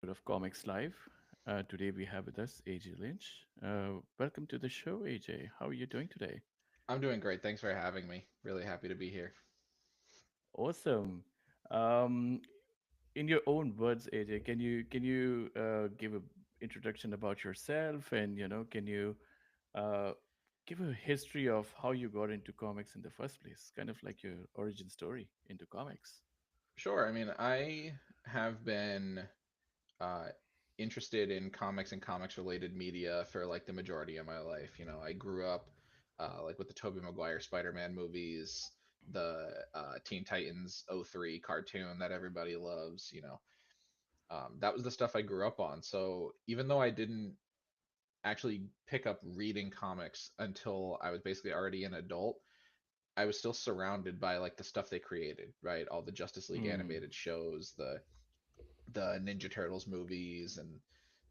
of Comics Live. Today we have with us AJ Lynch. Welcome to the show, AJ. How are you doing today? I'm doing great. Thanks for having me. Really happy to be here. Awesome. Um, in your own words, AJ, can you give a introduction about yourself, and can you uh, give a history of how you got into comics in the first place, kind of like your origin story into comics? Sure. I mean, I have been uh, interested in comics and comics related media for like the majority of my life. I grew up like with the Tobey Maguire Spider-Man movies, the Teen Titans '03 cartoon that everybody loves. That was the stuff I grew up on. So even though I didn't actually pick up reading comics until I was basically already an adult, I was still surrounded by like the stuff they created, right? All the Justice League Hmm. animated shows, the Ninja Turtles movies, and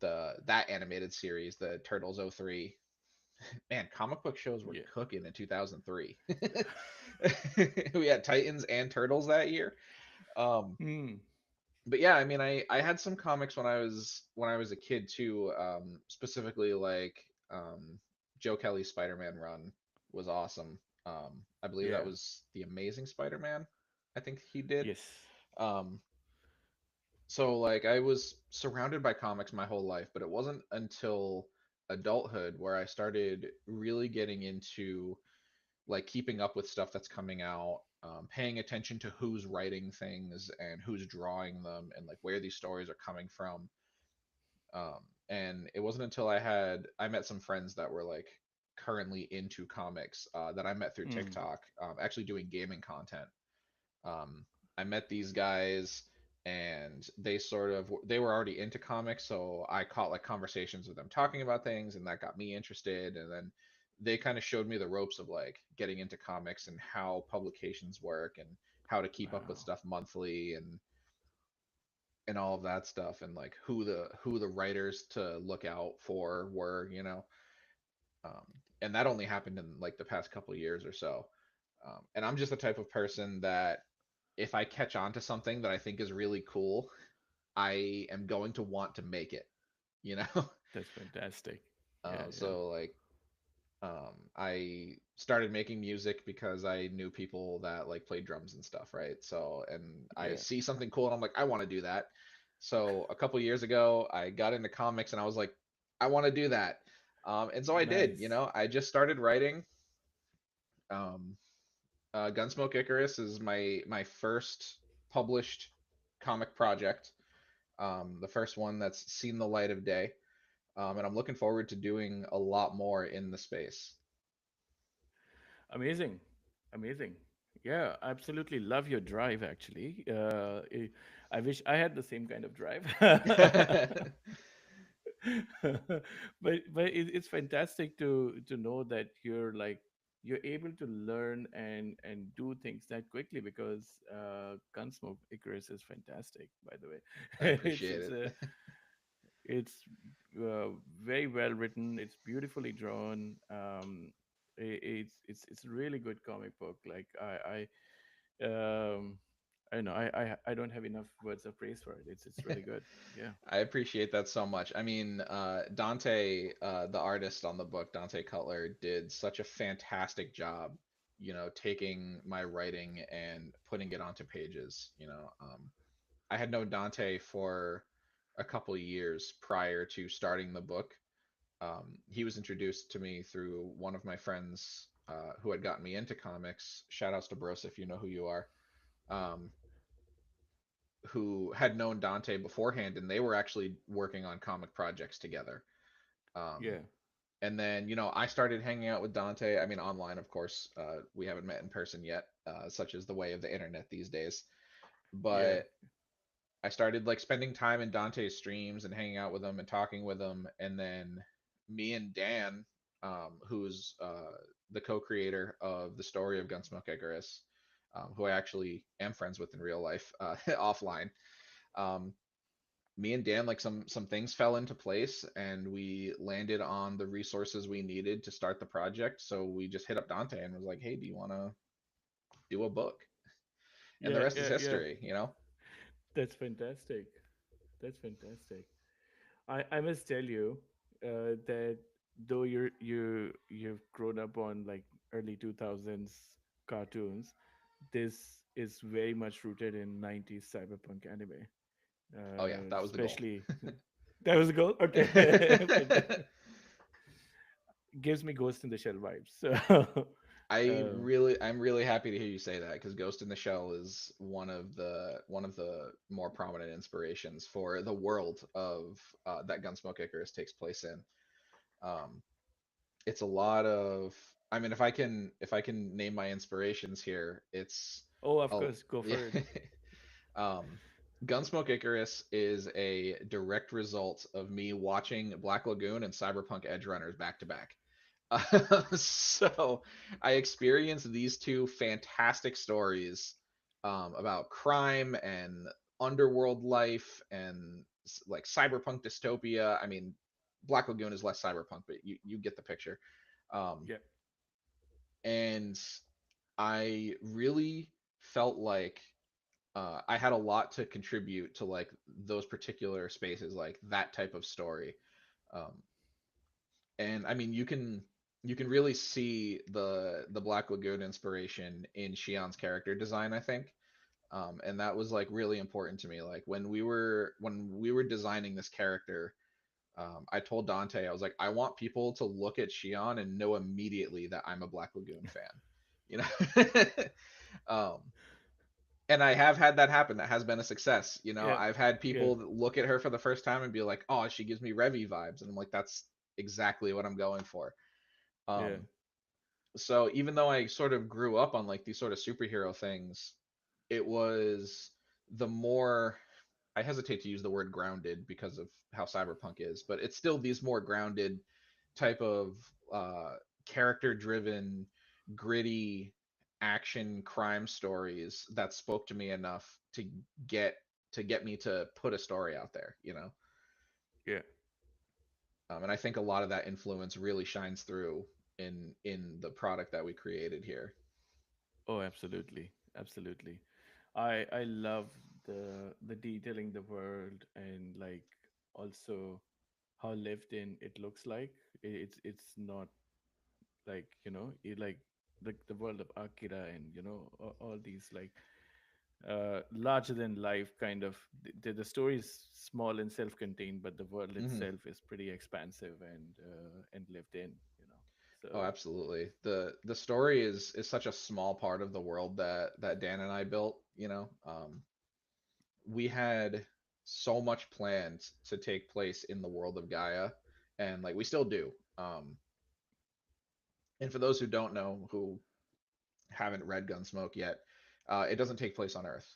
that animated series, the Turtles '03. Man, comic book shows were Yeah. cooking in 2003. We had Titans and Turtles that year. Um, Hmm. but yeah, I mean, I had some comics when I was a kid too. Specifically like Joe Kelly's Spider-Man run was awesome. I believe that Yeah. was the Amazing Spider-Man. I think he did. Yes. Um, so like I was surrounded by comics my whole life, but it wasn't until adulthood where I started really getting into like keeping up with stuff that's coming out, paying attention to who's writing things and who's drawing them and like where these stories are coming from. And it wasn't until I met some friends that were like currently into comics that I met through Hmm. TikTok, actually doing gaming content. I met these guys and they were already into comics, so I caught like conversations with them talking about things, and that got me interested. And then they kind of showed me the ropes of like getting into comics and how publications work and how to keep up with Wow. stuff monthly and all of that stuff, and like who the writers to look out for were. um, and that only happened in like the past couple of years or so. And I'm just the type of person that if I catch on to something that I think is really cool, I am going to want to make it, you know? That's fantastic. Yeah, yeah, So like I started making music because I knew people that like played drums and stuff, right? So and I yeah. see something cool and I'm like, I want to do that. So a couple years ago, I got into comics and I was like, I want to do that. And so I did, Nice. I just started writing. Um, Gunsmoke Icarus is my first published comic project, the first one that's seen the light of day, and I'm looking forward to doing a lot more in the space. Amazing. Amazing. Yeah, I absolutely love your drive actually. I wish I had the same kind of drive. It's fantastic to know that you're able to learn and do things that quickly because Gunsmoke Icarus is fantastic, by the way. I it's appreciate it's it. a it's very well written. It's beautifully drawn. It's a really good comic book. Like I don't know. I don't have enough words of praise for it. It's really good. Yeah. I appreciate that so much. I mean, Dante, the artist on the book, Dante Cutler, did such a fantastic job, taking my writing and putting it onto pages. I had known Dante for a couple of years prior to starting the book. He was introduced to me through one of my friends who had gotten me into comics. Shout outs to Bros if you know who you are. Um, who had known Dante beforehand, and they were actually working on comic projects together. Um, Yeah. and then, I started hanging out with Dante. I mean, online, of course. We haven't met in person yet, such as the way of the internet these days. Yeah. But I started like spending time in Dante's streams and hanging out with him and talking with him. And then me and Dan, who's the co-creator of the story of Gunsmoke Icarus, who I actually am friends with in real life, offline. Um, Me and Dan, like some things fell into place, and we landed on the resources we needed to start the project. So we just hit up Dante and was like, "Hey, do you want to do a book?" And the Yeah. rest is Yeah. Yeah. history. That's fantastic. That's fantastic. I must tell you that though you've grown up on like early 2000s cartoons, this is very much rooted in 90s cyberpunk anime. Oh yeah, that was the goal. Especially that was a goal. Okay, gives me Ghost in the Shell vibes. So, uh, I'm really happy to hear you say that because Ghost in the Shell is one of the more prominent inspirations for the world of that Gunsmoke Icarus takes place in. Um, it's a lot of, I mean, if I can name my inspirations here, it's oh, of a course, go yeah. for it. um, Gunsmoke Icarus is a direct result of me watching Black Lagoon and Cyberpunk Edge Runners back to back. So I experienced these two fantastic stories about crime and underworld life and like cyberpunk dystopia. I mean, Black Lagoon is less cyberpunk, but you get the picture. Um, Yeah. and I really felt like I had a lot to contribute to like those particular spaces, like that type of story. Um, and I mean, you can really see the Black Lagoon inspiration in Shion's character design, I think. And that was like really important to me. Like when we were designing this character, I told Dante, I was like, I want people to look at Shion and know immediately that I'm a Black Lagoon fan. You know? um, and I have had that happen. That has been a success. You know, Yeah. I've had Yeah. people that look at her for the first time and be like, "Oh, she gives me Revy vibes," and I'm like, "That's exactly what I'm going for." Yeah. Um, so even though I sort of grew up on like these sort of superhero things, it was the more, I hesitate to use the word grounded because of how cyberpunk is, but it's still these more grounded type of character driven, gritty action crime stories that spoke to me enough get to get me to put a story out there, you know. Yeah. And I think a lot of that influence really shines through in the product that we created here. Oh, absolutely. Absolutely. I love the detailing the world and like also how lived in it looks like. It's not like, like the world of Akira and all these like larger than life kind of the story is small and self-contained, but the world Hmm. itself is pretty expansive and lived in, Oh, so absolutely. The story is such a small part of the world that Dan and I built, you know. We had so much planned to take place in the world of Gaia, and like we still do. And for those who don't know, who haven't read Gunsmoke yet, it doesn't take place on Earth.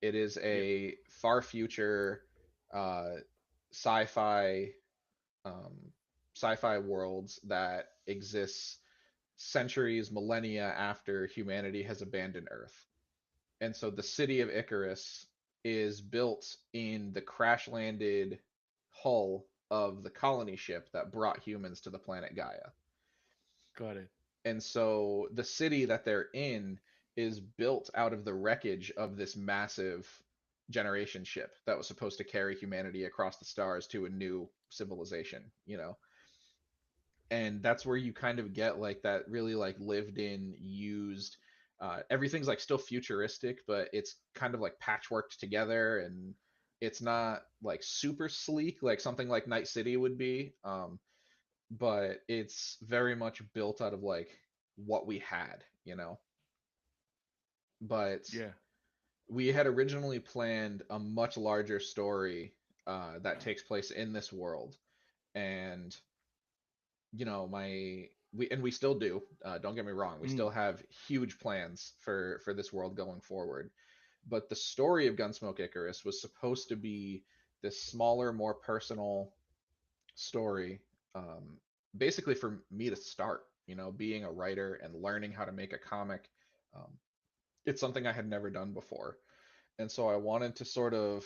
It is yep, a far future uh, sci-fi um, sci-fi worlds that exists centuries, millennia after humanity has abandoned Earth. And so the city of Icarus is built in the crash landed hull of the colony ship that brought humans to the planet Gaia. got it. And so the city that they're in is built out of the wreckage of this massive generation ship that was supposed to carry humanity across the stars to a new civilization, you know. And that's where you kind of get like that really like lived in used, everything's like still futuristic, but it's kind of like patchworked together, and it's not like super sleek like something like Night City would be, but it's very much built out of like what we had, you know. But Yeah. we had originally planned a much larger story that takes place in this world, and you know, we still do. Don't get me wrong, we Mm, still have huge plans for this world going forward. But the story of Gunsmoke Icarus was supposed to be this smaller, more personal story, um, basically for me to start. You know, being a writer and learning how to make a comic. Um, it's something I had never done before, and so I wanted to sort of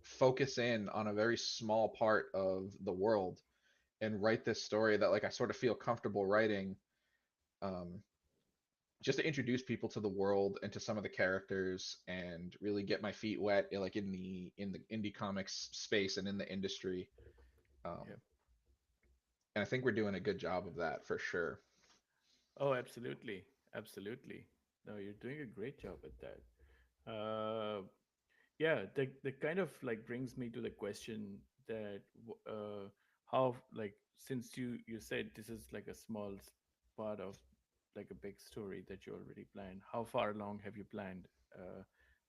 focus in on a very small part of the world and write this story that like I sort of feel comfortable writing, um, just to introduce people to the world and to some of the characters and really get my feet wet, like in the indie comics space and in the industry. Um, Yeah. and I think we're doing a good job of that for sure. Oh, absolutely. Absolutely. No, you're doing a great job at that. Yeah, that kind of like brings me to the question that how, like, since you said this is like a small part of like a big story that you already planned, how far along have you planned?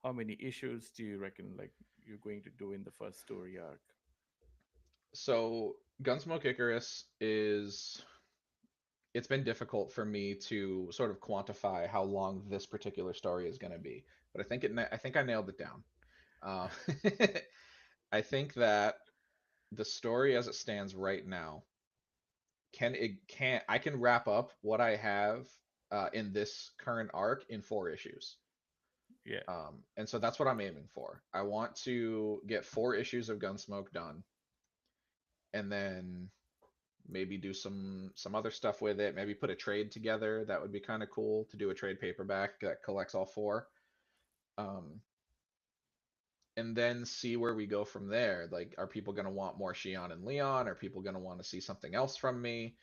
How many issues do you reckon like you're going to do in the first story arc? So Gunsmoke Icarus is it's been difficult for me to sort of quantify how long this particular story is going to be, but I think I nailed it down. Um, I think that the story as it stands right now can I can wrap up what I have in this current arc in 4 issues. Yeah. And so that's what I'm aiming for. I want to get 4 issues of Gunsmoke done, and then maybe do some other stuff with it. Maybe put a trade together. That would be kind of cool to do a trade paperback that collects all four. Um, and then see where we go from there. Like, are people going to want more Shion and Leon? Are people going to want to see something else from me?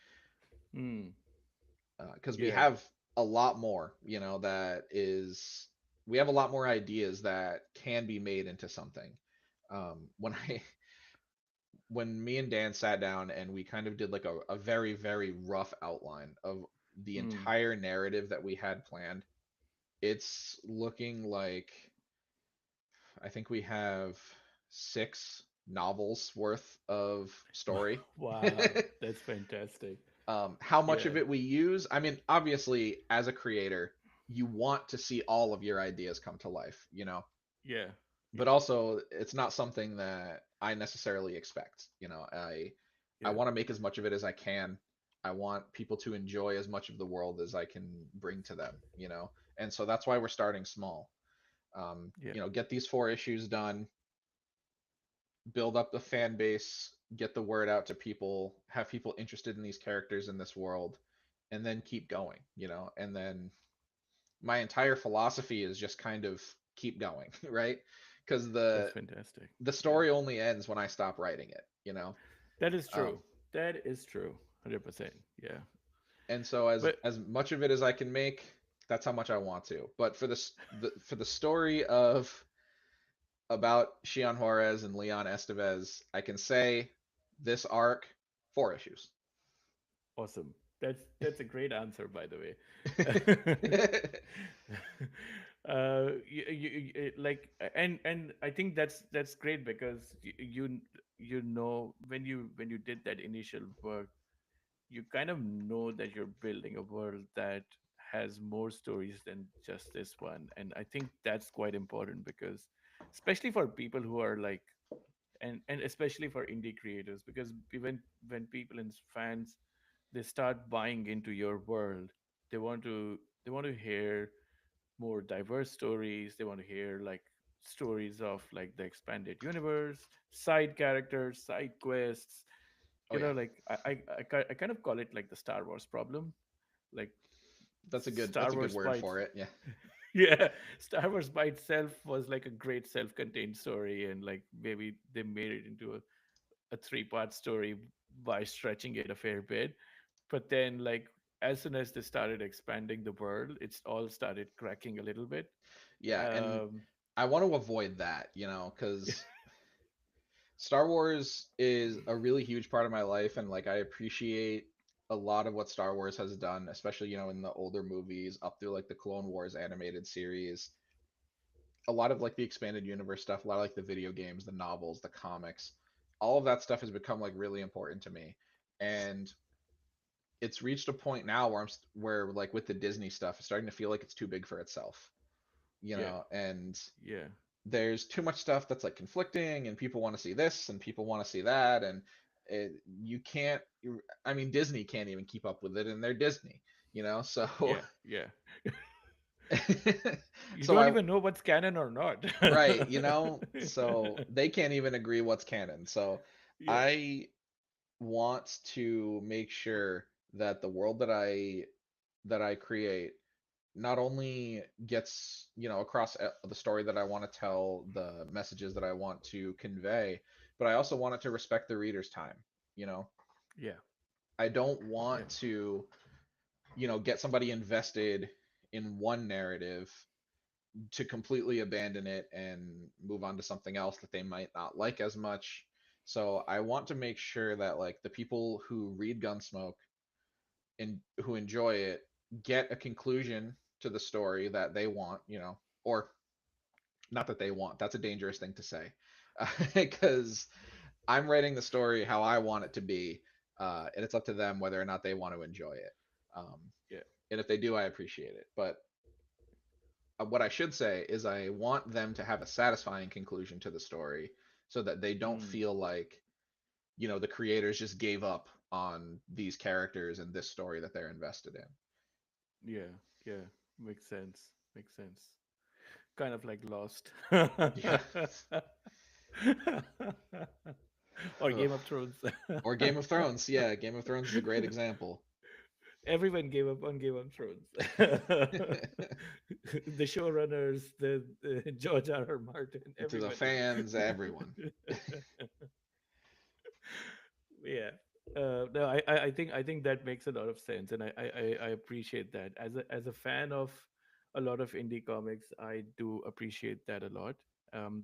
Hmm. Because we Yeah. have a lot more, that is, we have a lot more ideas that can be made into something. When I when me and Dan sat down and we kind of did like a very, very rough outline of the Hmm. entire narrative that we had planned, it's looking like I think we have 6 novels worth of story. Wow, that's fantastic. How much of Yeah. it we use? I mean, obviously, as a creator, you want to see all of your ideas come to life, Yeah. but Yeah. also it's not something that I necessarily expect. I Yeah. want to make as much of it as I can. I want people to enjoy as much of the world as I can bring to them. And so that's why we're starting small. Yeah. Get these 4 issues done, build up the fan base, get the word out to people, have people interested in these characters in this world, and then keep going. And then my entire philosophy is just kind of keep going, right? Because That's the fantastic. the Yeah. story only ends when I stop writing it. That is Um, true. That is true. 100%. Yeah. and so as But as much of it as I can make, that's how much I want to. But for the story of about Shion Juarez and Leon Estevez, I can say this arc 4 issues. awesome. That's a great answer, by the way. Like, and I think that's great because you know when you did that initial work, you kind of know that you're building a world that has more stories than just this one, and I think that's quite important because especially for people who are like, and especially for indie creators, because when people and fans, they start buying into your world, they want to they want to hear more diverse stories. They want to hear like stories of like the expanded universe, side characters, side quests. Oh yeah, Like I kind of call it like the Star Wars problem. Like that's Star a good Wars word by for it. Yeah, yeah, Star Wars by itself was like a great self-contained story, and like maybe they made it into a three-part story by stretching it a fair bit. But then, like, as soon as they started expanding the world, it's all started cracking a little bit. yeah, and Um, I want to avoid that, because Star Wars is a really huge part of my life, and like I appreciate a lot of what Star Wars has done, especially in the older movies up through like the Clone Wars animated series. A lot of like the expanded universe stuff, a lot of like the video games, the novels, the comics, all of that stuff has become like really important to me. And it's reached a point now where like with the Disney stuff, it's starting to feel like it's too big for itself, yeah, and yeah, there's too much stuff that's like conflicting, and people want to see this and people want to see that, and you can't. I mean, Disney can't even keep up with it, and they're Disney. So yeah, yeah. You so don't I even know what's canon or not. right, so they can't even agree what's canon. So Yeah, I want to make sure that the world that I create not only gets, across the story that I want to tell, the messages that I want to convey, but I also want it to respect the reader's time. You know, Yeah. I don't want Yeah. to, get somebody invested in one narrative to completely abandon it and move on to something else that they might not like as much. So I want to make sure that like the people who read Gunsmoke and who enjoy it get a conclusion to the story that they want, or not that they want. That's a dangerous thing to say, because I'm writing the story how I want it to be, and it's up to them whether or not they want to enjoy it. Um, Yeah. and if they do, I appreciate it. But what I should say is I want them to have a satisfying conclusion to the story so that they don't Mm. feel like, the creators just gave up on these characters and this story that they're invested in. Yeah. Yeah. Makes sense. Makes sense. Kind of like Lost. Yeah. Or Game of Thrones. Or Game of Thrones. Yeah, Game of Thrones is a great example. Everyone gave up on Game of Thrones. The showrunners, the George R. R. Martin, To the everybody. fans, everyone. Yeah. No, I think that makes a lot of sense, and I appreciate that. As a fan of a lot of indie comics, I do appreciate that a lot,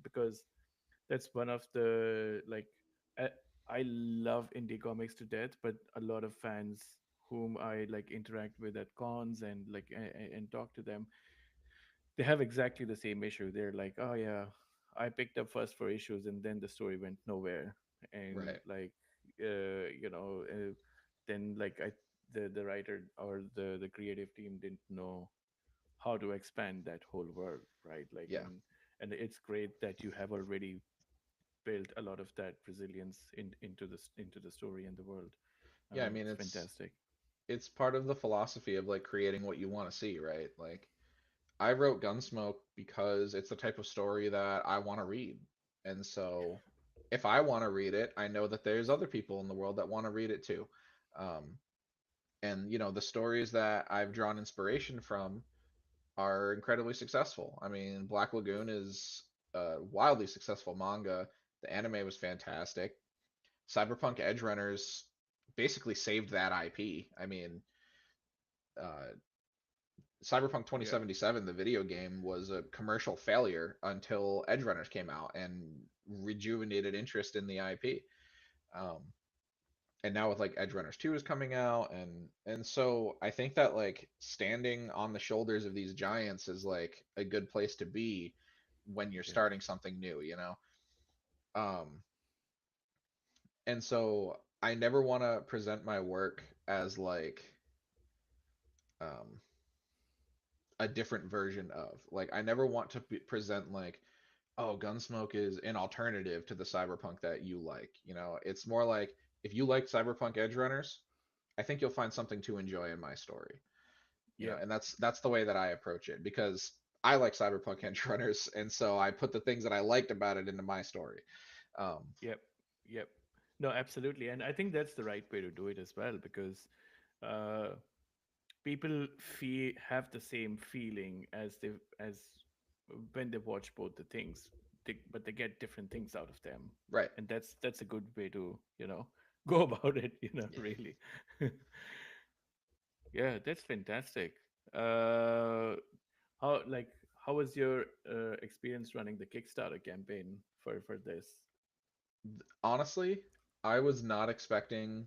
because that's one of the like I, I love indie comics to death, but a lot of fans whom I like interact with at cons and like and talk to them, they have exactly the same issue. They're like, oh yeah, I picked up first 4 issues and then the story went nowhere, and Right. like then like the writer or the creative team didn't know how to expand that whole world, right? Like, Yeah. and it's great that you have already built a lot of that resilience into the story and the world. Yeah, I mean It's it's fantastic. it's part of the philosophy of like creating what you want to see, right? Like I wrote Gunsmoke because it's the type of story that I want to read. And so if I want to read it, I know that there's other people in the world that want to read it too. Um, and the stories that I've drawn inspiration from are incredibly successful. I mean, Black Lagoon is a wildly successful manga. The anime was fantastic. Cyberpunk Edge Runners basically saved that IP. I mean, uh, Cyberpunk Yeah, 2077, the video game, was a commercial failure until Edge Runners came out and rejuvenated interest in the IP. Um, and now with like Edge Runners 2 is coming out, and so I think that like standing on the shoulders of these giants is like a good place to be when you're yeah, starting something new. Um, and so I never want to present my work as like um a different version of. Like I never want to present like, oh, Gunsmoke is an alternative to the cyberpunk that you like. It's more like if you like cyberpunk edge runners, I think you'll find something to enjoy in my story. yeah. And that's the way that I approach it because I like cyberpunk edge runners, and so I put the things that I liked about it into my story. Um, Yep, yep. No, absolutely, and I think that's the right way to do it as well, because uh, people feel have the same feeling as when they watch both the things, but they get different things out of them, right. and that's a good way to go about it. Yeah. Really. Yeah, that's fantastic. Uh, how how was your experience running the Kickstarter campaign for this? Honestly, I was not expecting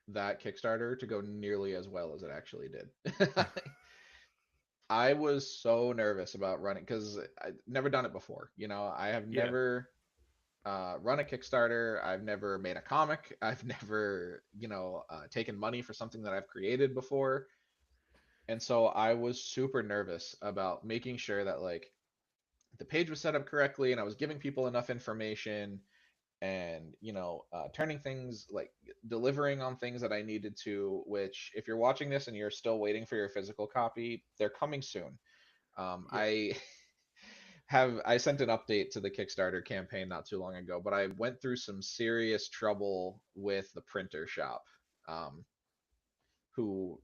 that Kickstarter to go nearly as well as it actually did. I was so nervous about running because I've never done it before. I have Yeah, never run a Kickstarter. I've never made a comic. I've never, taken money for something that I've created before. And so I was super nervous about making sure that like the page was set up correctly and I was giving people enough information and turning things like delivering on things that I needed to, which if you're watching this and you're still waiting for your physical copy, they're coming soon. yeah, I sent an update to the Kickstarter campaign not too long ago, but I went through some serious trouble with the printer shop, um, who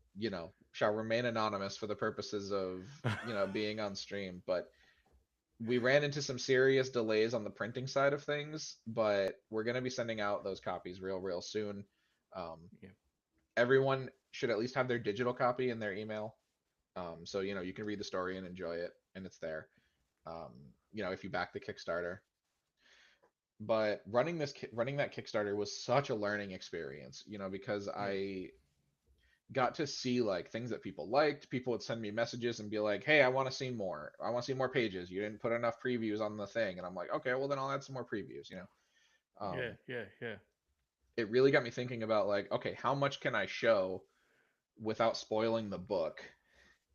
shall remain anonymous for the purposes of, being on stream, but we ran into some serious delays on the printing side of things, but we're going to be sending out those copies real soon. Um, Yeah, Everyone should at least have their digital copy in their email. So, you can read the story and enjoy it, and it's there. Um, if you back the Kickstarter. But running that Kickstarter was such a learning experience, because yeah, I got to see like things that people liked. People would send me messages and be like, "Hey, I want to see more. I want to see more pages. You didn't put enough previews on the thing." And I'm like, "Okay, well then I'll add some more previews." yeah, Um, yeah, yeah. it really got me thinking about like, okay, how much can I show without spoiling the book?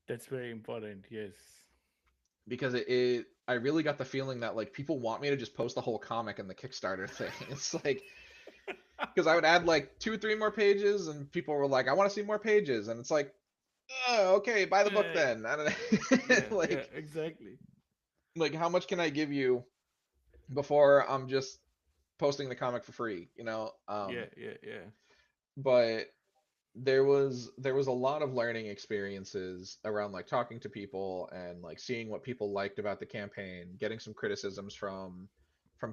That's very important. Yes. Because I really got the feeling that like people want me to just post the whole comic in the Kickstarter thing. It's like because I would add like 2 or 3 more pages, and people were like, "I want to see more pages," and it's like, oh, okay, buy the book Uh, then. I don't know. yeah, yeah, exactly. Like how much can I give you before I'm just posting the comic for free, Yeah, yeah, yeah, but there was a lot of learning experiences around like talking to people and like seeing what people liked about the campaign, getting some criticisms from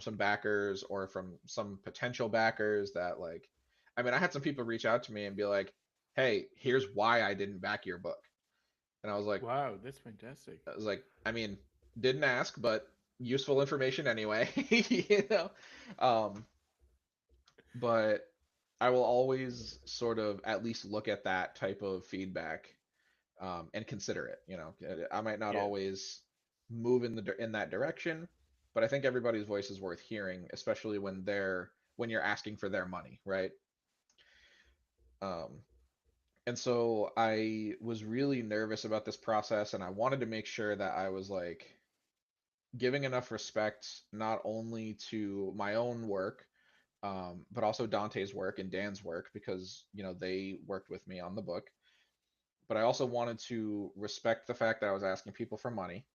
some backers or from some potential backers that like I mean, I had some people reach out to me and be like, "Hey, here's why I didn't back your book." And Wow, that's fantastic. I mean, didn't ask, but useful information anyway, you know. Um, but I will always sort of at least look at that type of feedback and consider it. I might not Yeah, always move in that direction, but I think everybody's voice is worth hearing, especially when you're asking for their money, right? Um, and so I was really nervous about this process, and I wanted to make sure that I was like giving enough respect not only to my own work, but also Dante's work and Dan's work because they worked with me on the book. But I also wanted to respect the fact that I was asking people for money,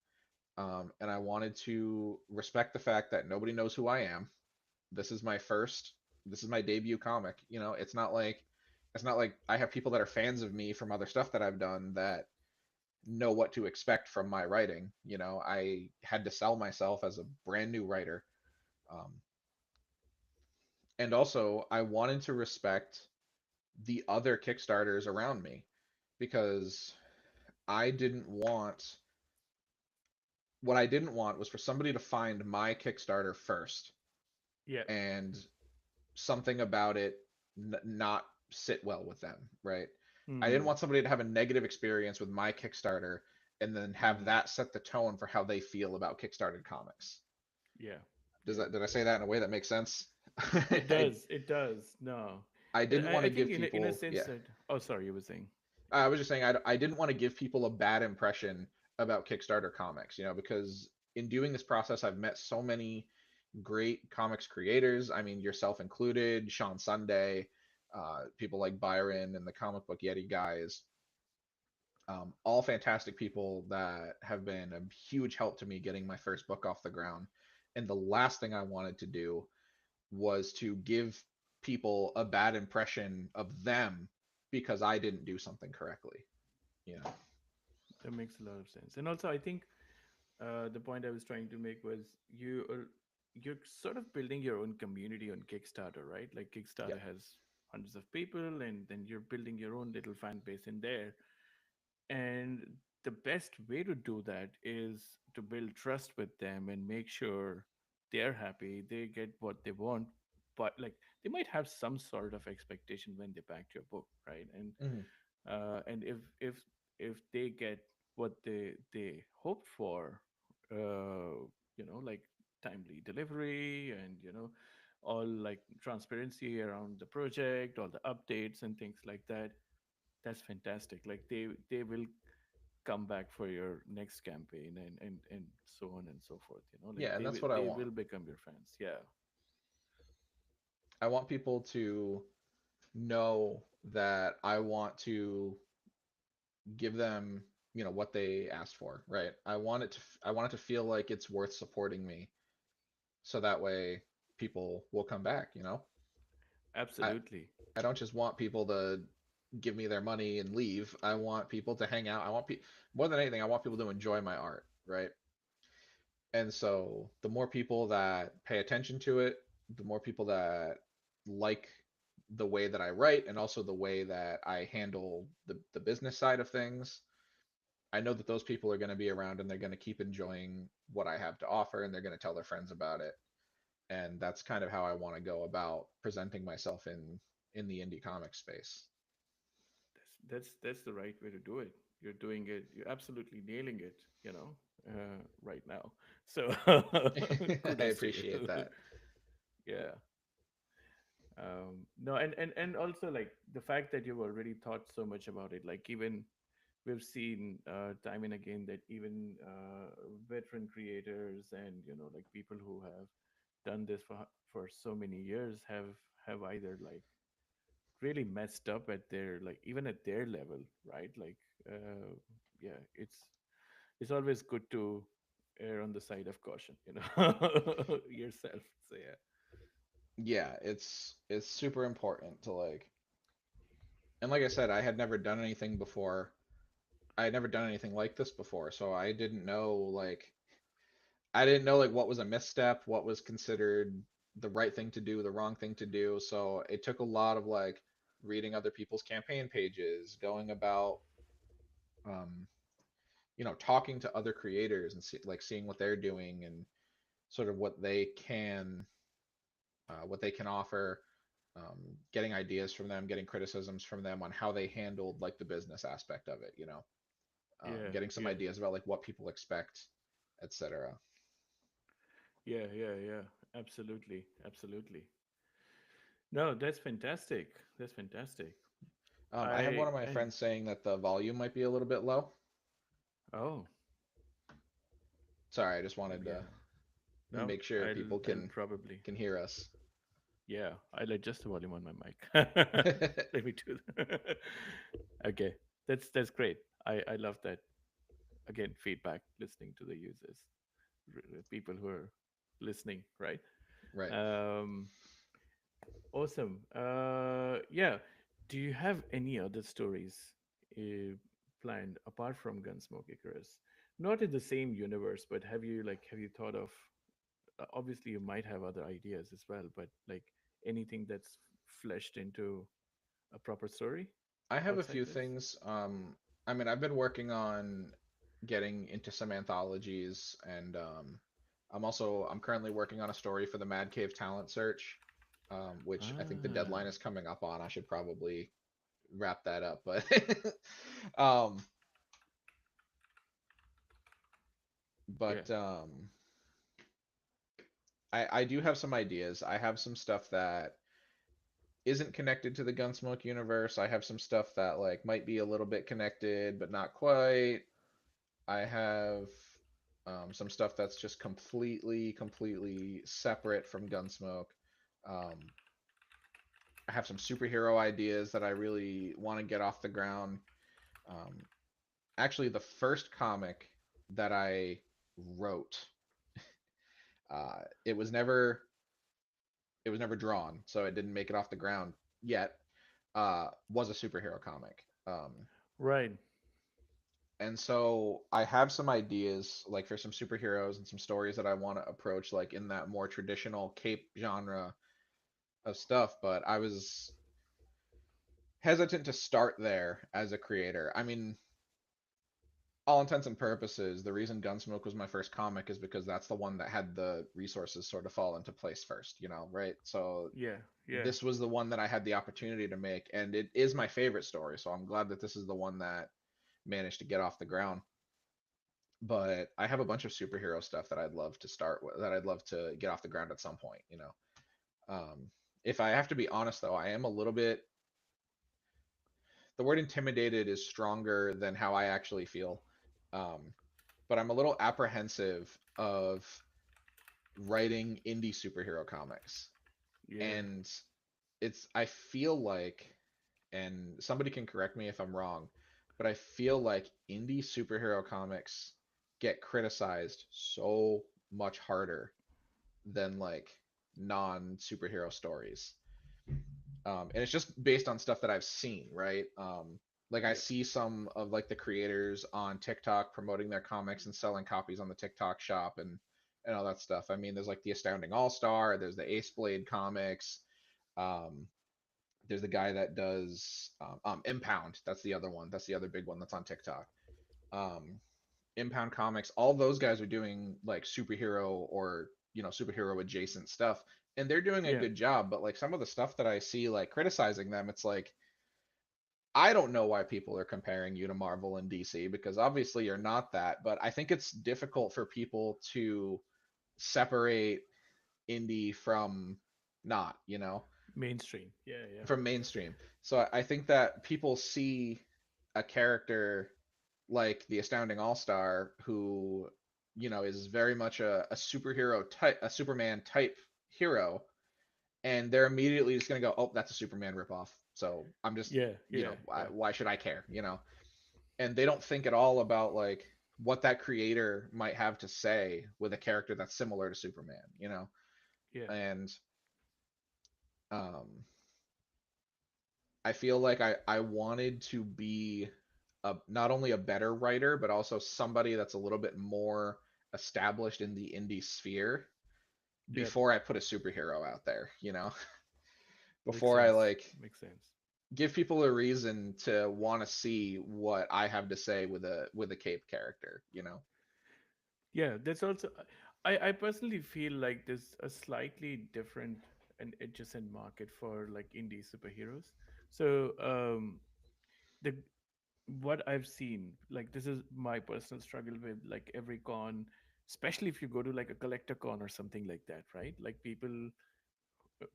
and I wanted to respect the fact that nobody knows who I am. This is my first, this is my debut comic. It's not like I have people that are fans of me from other stuff that I've done that know what to expect from my writing. I had to sell myself as a brand new writer. Um, and also, I wanted to respect the other Kickstarters around me because I didn't want what I didn't want was for somebody to find my Kickstarter first yeah. and something about it not sit well with them, right? I didn't Hmm. want somebody to have a negative experience with my Kickstarter and then have Hmm. that set the tone for how they feel about Kickstarted comics. Yeah, Does yeah. that did I say that in a way that makes sense? It I does. It does. No, I didn't want I to think give in a people, sense yeah. that. Oh, sorry, you were saying. I was just saying I didn't want to give people a bad impression about Kickstarter comics, because in doing this process I've met so many great comics creators. I mean, yourself included, Sean Sunday, people like Byron and the Comic Book Yeti guys, all fantastic people that have been a huge help to me getting my first book off the ground. And the last thing I wanted to do was to give people a bad impression of them because I didn't do something correctly. You know. That makes a lot of sense. And also, I think the point I was trying to make was you're sort of building your own community on Kickstarter, right? Like Yep. Kickstarter has hundreds of people, and then you're building your own little fan base in there. And the best way to do that is to build trust with them and make sure they're happy, they get what they want. But like they might have some sort of expectation when they backed your book, right? Hmm. And if they get what they hoped for, like timely delivery and all like transparency around the project, all the updates and things like that, that's fantastic. Like they will come back for your next campaign and so on and so forth. Like Yeah, and they that's will what I they want. will become your fans. Yeah. I want people to know that I want to give them, what they asked for, right? I want it to feel like it's worth supporting me, so that way people will come back. I Absolutely. I don't just want people to give me their money and leave. I want people to hang out. More than anything, I want people to enjoy my art, right? And so the more people that pay attention to it, the more people that like the way that I write and also the way that I handle the business side of things, I know that those people are going to be around and they're going to keep enjoying what I have to offer and they're going to tell their friends about it. And that's kind of how I want to go about presenting myself in the indie comic space. That's the right way to do it. You're doing it. You're absolutely nailing it. Right now. So I kudos to appreciate you. that. Yeah. No, and also like the fact that you've already thought so much about it. Like even we've seen time and again that even veteran creators and like people who have done this for so many years have either like really messed up at their like even at their level, right? Like yeah, it's always good to err on the side of caution, yourself. So yeah. Yeah, it's super important to like, and like I said, I had never done anything before. I had never done anything like this before, so I didn't know like what was a misstep, what was considered the right thing to do, the wrong thing to do. So it took a lot of like reading other people's campaign pages, going about um, talking to other creators and seeing what they're doing and sort of what they can offer, getting ideas from them, getting criticisms from them on how they handled like the business aspect of it, Yeah, getting some yeah, ideas about like what people expect, etc. yeah. Absolutely, absolutely. No, that's fantastic. That's fantastic. I have one I of my and friends saying that the volume might be a little bit low. oh, Sorry, I just wanted yeah. to No, make sure people I'll probably, can hear us. yeah, I'll adjust the volume on my mic. Let me do that. Okay, that's great. I love that. Again, feedback, listening to the users, people who are listening, right? Right. Um, awesome. Yeah. Do you have any other stories uh, planned apart from Gunsmoke Icarus? Not in the same universe, but have you thought of? Obviously, you might have other ideas as well, but like anything that's fleshed into a proper story I have a outside few this? things. I mean, I've been working on getting into some anthologies, and I'm currently working on a story for the Mad Cave Talent Search, which I think the Ah, deadline is coming up on. I should probably wrap that up, but um, yeah, but I do have some ideas. I have some stuff that isn't connected to the Gunsmoke universe. I have some stuff that like might be a little bit connected, but not quite. I have some stuff that's just completely separate from Gunsmoke. Um, I have some superhero ideas that I really want to get off the ground. Um, Actually, the first comic that I wrote, uh, it was never it was never drawn, so it didn't make it off the ground yet. Was a superhero comic. right. And so I have some ideas like for some superheroes and some stories that I want to approach like in that more traditional cape genre of stuff, but I was hesitant to start there as a creator. I mean, all intents and purposes, the reason Gunsmoke was my first comic is because that's the one that had the resources sort of fall into place first, right? So Yeah, yeah, this was the one that I had the opportunity to make, and it is my favorite story. So I'm glad that this is the one that managed to get off the ground. But I have a bunch of superhero stuff that I'd love to start with, that I'd love to get off the ground at some point. If I have to be honest, though, I am a little bit. The word intimidated is stronger than how I actually feel, um, but I'm a little apprehensive of writing indie superhero comics, yeah. and I feel like, and somebody can correct me if I'm wrong, but I feel like indie superhero comics get criticized so much harder than like non superhero stories. And it's just based on stuff that I've seen, right? Like I Yeah. see some of like the creators on TikTok promoting their comics and selling copies on the TikTok shop and all that stuff. I mean, there's like the Astounding All Star, there's the Ace Blade comics, um, there's the guy that does Impound. That's the other one. That's the other big one that's on TikTok. Um, Impound Comics. All those guys are doing like superhero or superhero adjacent stuff, and they're doing a Yeah. good job. But like some of the stuff that I see like criticizing them, it's like I don't know why people are comparing you to Marvel and DC because obviously you're not that. But I think it's difficult for people to separate indie from not, Mainstream. Yeah. Yeah. from mainstream. So I think that people see a character like the Astounding All Star who, is very much a superhero type, a Superman type hero, and they're immediately just gonna go, oh, that's a Superman ripoff. So I'm just, Yeah. Yeah. Yeah. why should I care, And they don't think at all about like what that creator might have to say with a character that's similar to Superman. Yeah. And um, I feel like I wanted to be not only a better writer, but also somebody that's a little bit more established in the indie sphere Yeah. before I put a superhero out there, Makes before I sense. like Makes sense. give people a reason to want to see what I have to say with a cape character. Yeah, that's also. I personally feel like there's a slightly different and adjacent market for like indie superheroes. So the what I've seen, like this is my personal struggle with like every con, especially if you go to like a collector con or something like that, right? Like people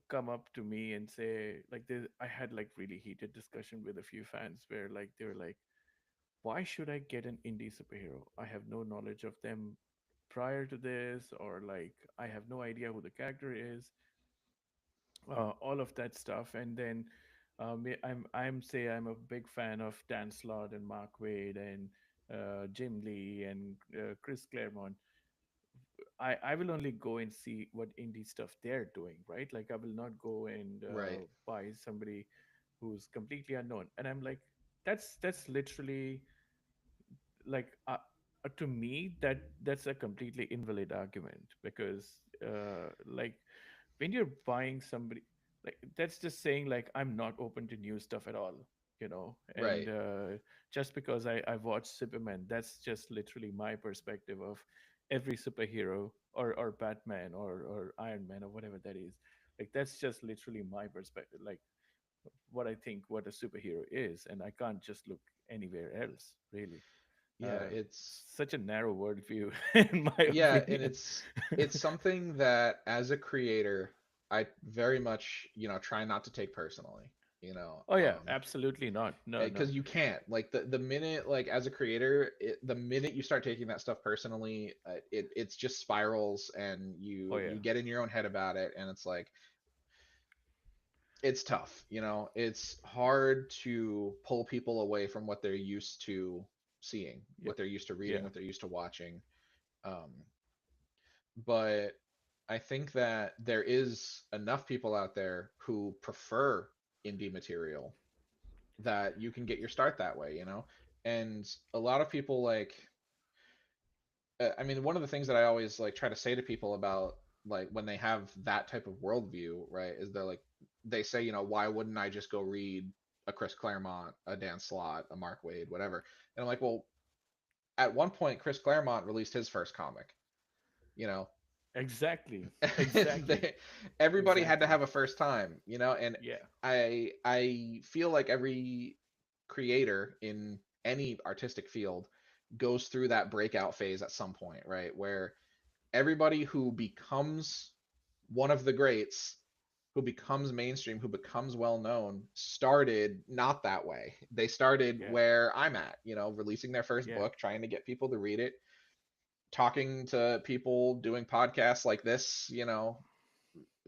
come up to me and say like I had like really heated discussion with a few fans where like they were like, why should I get an indie superhero? I have no knowledge of them prior to this, or like I have no idea who the character is, all of that stuff. And then I'm say I'm a big fan of Dan Slott and Mark Wade and Jim Lee and Chris Claremont. I will only go and see what indie stuff they're doing, right? Like I will not go and Right. buy somebody who's completely unknown. And I'm like, that's literally like to me that's a completely invalid argument because like when you're buying somebody, like that's just saying like I'm not open to new stuff at all, and Right. just because I watched Superman, that's just literally my perspective of every superhero or Batman or Iron Man or whatever that is. Like that's just literally my perspective, like what I think what a superhero is, and I can't just look anywhere else really. Yeah, uh, it's Such a narrow worldview, in my yeah, and opinion. it's something that as a creator, I very much, try not to take personally, you know. Oh yeah, absolutely not. No, no. Because you can't like the minute like as a creator the minute you start taking that stuff personally it's just spirals and Oh you yeah, get in your own head about it and it's like it's tough, it's hard to pull people away from what they're used to seeing, yep, what they're used to reading, yeah, what they're used to watching. um, but I think that there is enough people out there who prefer indie material that you can get your start that way. And a lot of people like I mean, one of the things that I always like try to say to people about like when they have that type of worldview, right, is they're like they say, why wouldn't I just go read a Chris Claremont, a Dan Slott, a Mark Wade, whatever? And I'm like, well, at one point Chris Claremont released his first comic, you know. exactly, exactly, they, everybody had to exactly. have a first time. And Yeah, I feel like every creator in any artistic field goes through that breakout phase at some point, right? Where everybody who becomes one of the greats, who becomes mainstream, who becomes well known, started not that way. They started yeah, where I'm at, releasing their first yeah, book, trying to get people to read it, talking to people, doing podcasts like this,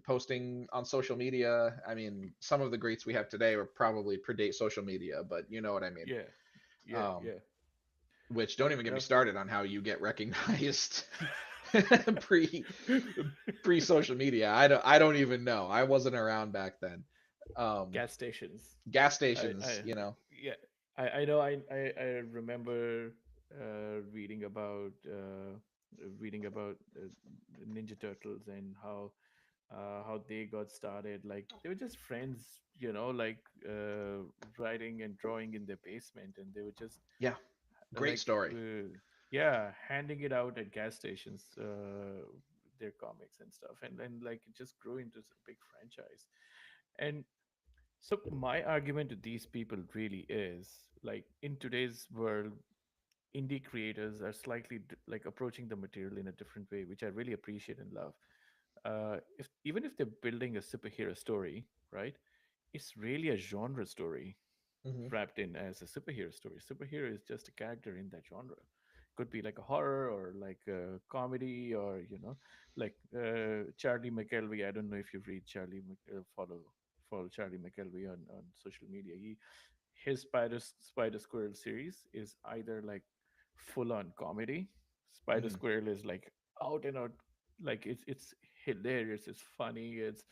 posting on social media. I mean, some of the greats we have today were probably predate social media, but you know what I mean. yeah, yeah, Um, yeah. which don't even get me Enough. started on how you get recognized pre pre social media. I don't even know. I wasn't around back then. Um, Gas stations. gas I stations, you know. yeah. I know. I remember reading about Ninja Turtles and how they got started. Like they were just friends, like writing and drawing in their basement, and they were just Yeah, great like story. yeah, handing it out at gas stations, their comics and stuff, and like it just grew into a big franchise. And so my argument to these people really is like in today's world, indie creators are slightly like approaching the material in a different way, which I really appreciate and love. If even if they're building a superhero story, right? It's really a genre story Hmm. wrapped in as a superhero story. Superhero is just a character in that genre. Could be like a horror or like a comedy or like Charlie McKelvey. I don't know if you read follow Charlie McKelvey on social media. His Spider Squirrel series is either like full on comedy. Spider Hmm. Squirrel is like out and out, like it's hilarious. It's funny. It's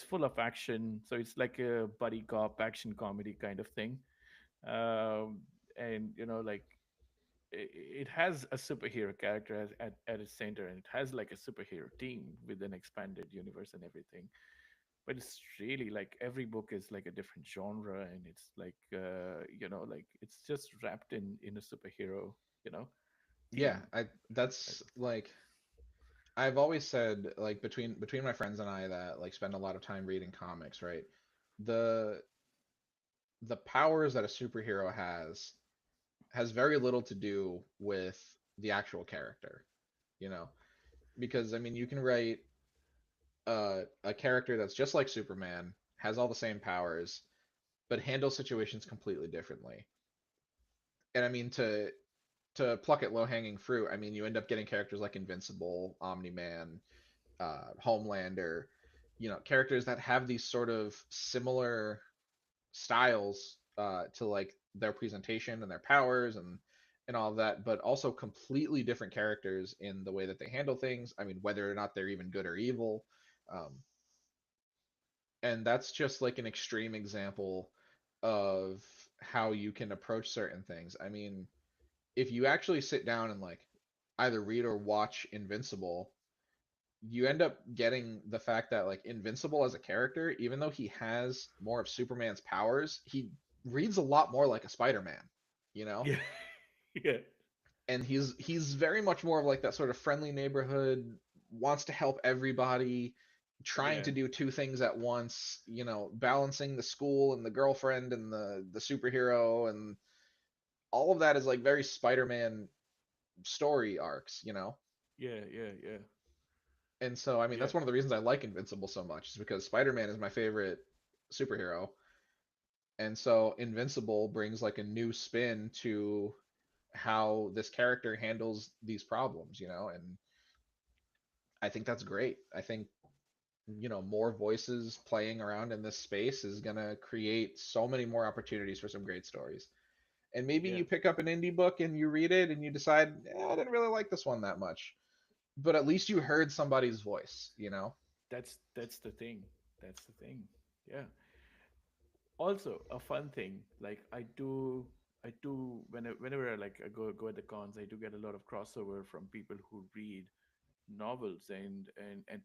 full of action. So it's like a buddy cop action comedy kind of thing. um, and like it has a superhero character at its center, and it has like a superhero team with an expanded universe and everything. But it's really like every book is like a different genre, and it's like like it's just wrapped in a superhero you know Yeah, theme. I Kind that's of. like I've always said, like, between my friends and I that like spend a lot of time reading comics, right? The the powers that a superhero has very little to do with the actual character, you know? Because I mean, you can write a character that's just like Superman, has all the same powers, but handles situations completely differently. And I mean, to pluck at low hanging fruit, I mean, you end up getting characters like Invincible, Omni Man, Homelander, characters that have these sort of similar styles to like their presentation and their powers and all of that, but also completely different characters in the way that they handle things. I mean, whether or not they're even good or evil. Um, and that's just like an extreme example of how you can approach certain things. I mean, if you actually sit down and like either read or watch Invincible, you end up getting the fact that like Invincible as a character, even though he has more of Superman's powers, he reads a lot more like a Spider-Man, you know? Yeah. Yeah. And he's very much more of like that sort of friendly neighborhood, wants to help everybody, trying Yeah. to do two things at once, balancing the school and the girlfriend and the superhero, and all of that is like very Spider-Man story arcs, you know? Yeah. Yeah. Yeah. And so, I mean, Yeah. that's one of the reasons I like Invincible so much, is because Spider-Man is my favorite superhero. And so Invincible brings like a new spin to how this character handles these problems, and I think that's great. I think, more voices playing around in this space is going to create so many more opportunities for some great stories. And maybe Yeah. you pick up an indie book and you read it and you decide, I didn't really like this one that much. But at least you heard somebody's voice. That's the thing. That's the thing. Yeah. Also, a fun thing, like I do whenever I like I go at the cons, I do get a lot of crossover from people who read novels and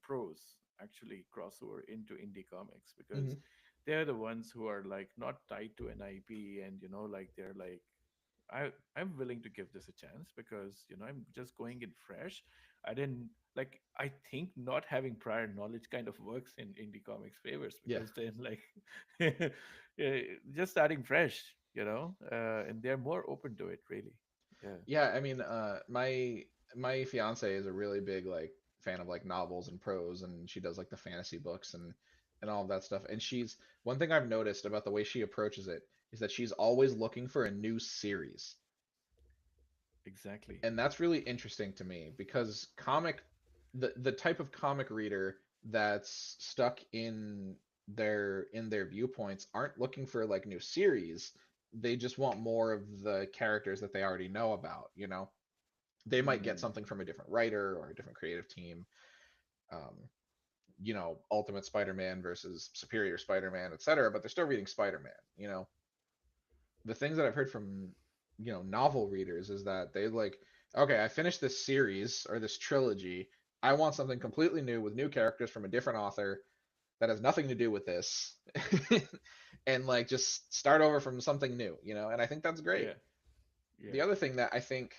prose, actually crossover into indie comics, because Hmm. they're the ones who are like not tied to an IP, and like they're like, I'm willing to give this a chance because I'm just going in fresh. I didn't like I think not having prior knowledge kind of works in indie comics favors, Yeah. because then like just starting fresh, and they're more open to it, really. Yeah. Yeah, I mean, my fiance is a really big like fan of like novels and prose, and she does like the fantasy books and all of that stuff. And she's one thing I've noticed about the way she approaches it is that she's always looking for a new series. Exactly. And that's really interesting to me because the type of comic reader that's stuck in their viewpoints aren't looking for like new series. They just want more of the characters that they already know about. They might get Mm. something from a different writer or a different creative team. Um, Ultimate Spider-Man versus Superior Spider-Man, etc., but they're still reading Spider-Man. The things that I've heard from novel readers is that they like, okay, I finished this series or this trilogy. I want something completely new with new characters from a different author that has nothing to do with this, and like just start over from something new, and I think that's great. Yeah. The Yeah. other thing that I think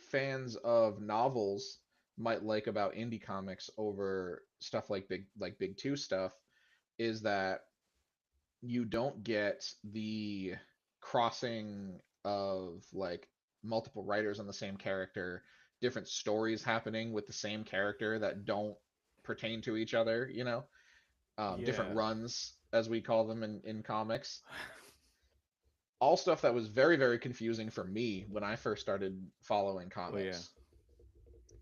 fans of novels might like about indie comics over stuff like big two stuff is that you don't get the crossing of like multiple writers on the same character, different stories happening with the same character that don't pertain to each other, different Yeah. runs as we call them in comics. All stuff that was very, very confusing for me when I first started following Oh yeah. comics.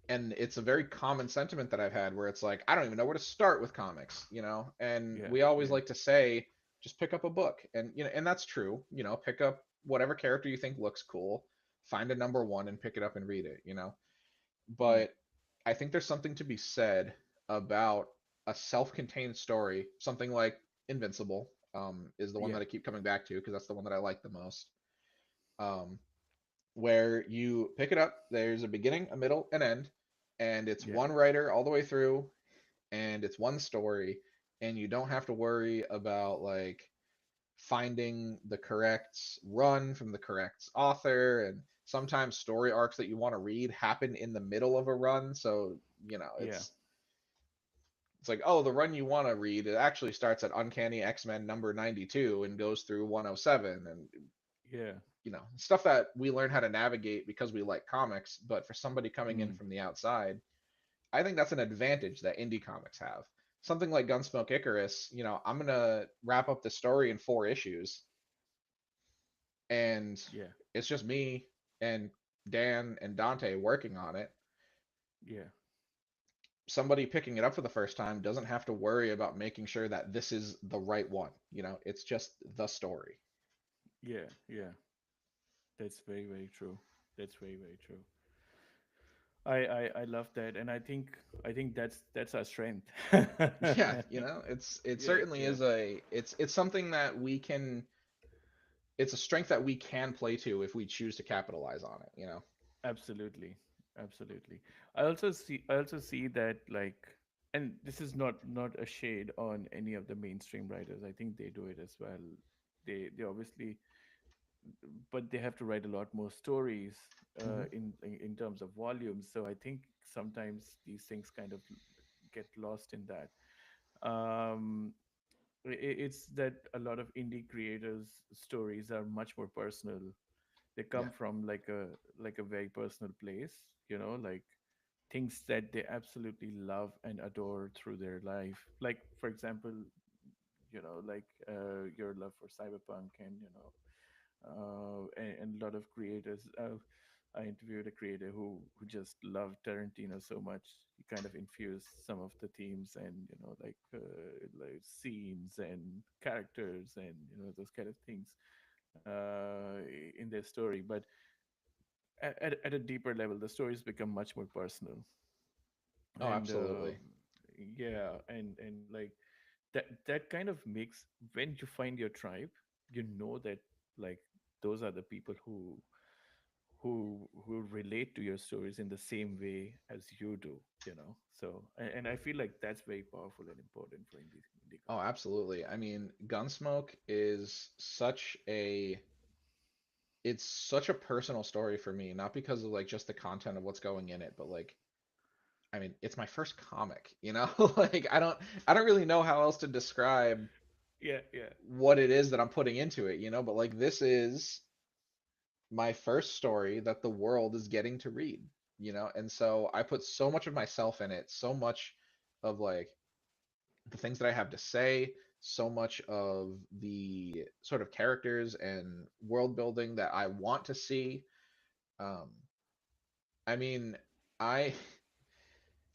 And it's a very common sentiment that I've had where it's like, I don't even know where to start with comics, and Yeah. we always Yeah. like to say, just pick up a book. And, and that's true, pick up whatever character you think looks cool, find a number one and pick it up and read it. Mm. But I think there's something to be said about a self-contained story, something like Invincible, is the one Yeah. that I keep coming back to because that's the one that I like the most. Um, where you pick it up, there's a beginning, a middle, an end, and it's Yeah. one writer all the way through, and it's one story, and you don't have to worry about like finding the correct run from the correct author. And sometimes story arcs that you want to read happen in the middle of a run, so Yeah. it's like, oh, the run you want to read, it actually starts at Uncanny X-Men number 92 and goes through 107. And Yeah. stuff that we learn how to navigate because we like comics. But for somebody coming in Mm. from the outside, I think that's an advantage that indie comics have. Something like Gunsmoke Icarus, I'm gonna wrap up the story in 4 issues, and Yeah. it's just me and Dan and Dante working on it. Yeah. Somebody picking it up for the first time doesn't have to worry about making sure that this is the right one. It's just the story. Yeah. Yeah. That's very, very true. That's very, very true. I love that, and I think that's our strength. Yeah, it Yeah. certainly Yeah. is it's something that we can it's a strength that we can play to if we choose to capitalize on it. Absolutely. Absolutely. I also see that, like, and this is not a shade on any of the mainstream writers. I think they do it as well. They obviously, but they have to write a lot more stories Hmm. in terms of volumes. So I think sometimes these things kind of get lost in that. Um, it's that a lot of indie creators' stories are much more personal. They Yeah. come from like a very personal place, like things that they absolutely love and adore through their life. Like, for example, like your love for cyberpunk, and and a lot of creators. I interviewed a creator who just loved Tarantino so much. He kind of infused some of the themes and like scenes and characters and those kind of things in their story. But at a deeper level, the stories become much more personal. Oh, And absolutely. yeah, and like that kind of makes, when you find your tribe, that, like, those are the people who relate to your stories in the same way as you do. So, and I feel like that's very powerful and important for indie Oh, comics. absolutely. I mean, Gunsmoke is such a personal story for me, not because of like just the content of what's going in it, but like, I mean, it's my first comic. Like I don't really know how else to describe Yeah, yeah. what it is that I'm putting into it. But like this is my first story that the world is getting to read. And so I put so much of myself in it, so much of like the things that I have to say, so much of the sort of characters and world building that I want to see. Um, I mean, I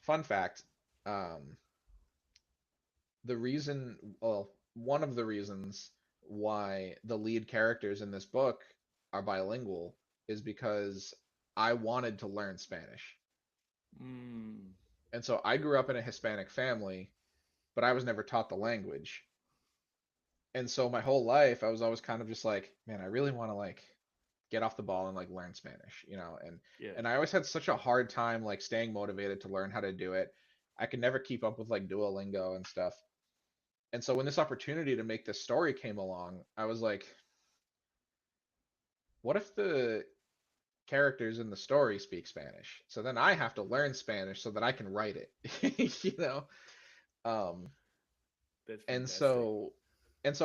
fun fact, um, one of the reasons why the lead characters in this book are bilingual is because I wanted to learn Spanish. Mm. And so I grew up in a Hispanic family, but I was never taught the language. And so my whole life I was always kind of just like, man, I really want to like get off the ball and like learn Spanish, you know, Yeah, and I always had such a hard time like staying motivated to learn how to do it. I could never keep up with like Duolingo and stuff. And so when this opportunity to make this story came along, I was like, what if the characters in the story speak Spanish? So then I have to learn Spanish so that I can write it, you know? Um, that's and fantastic.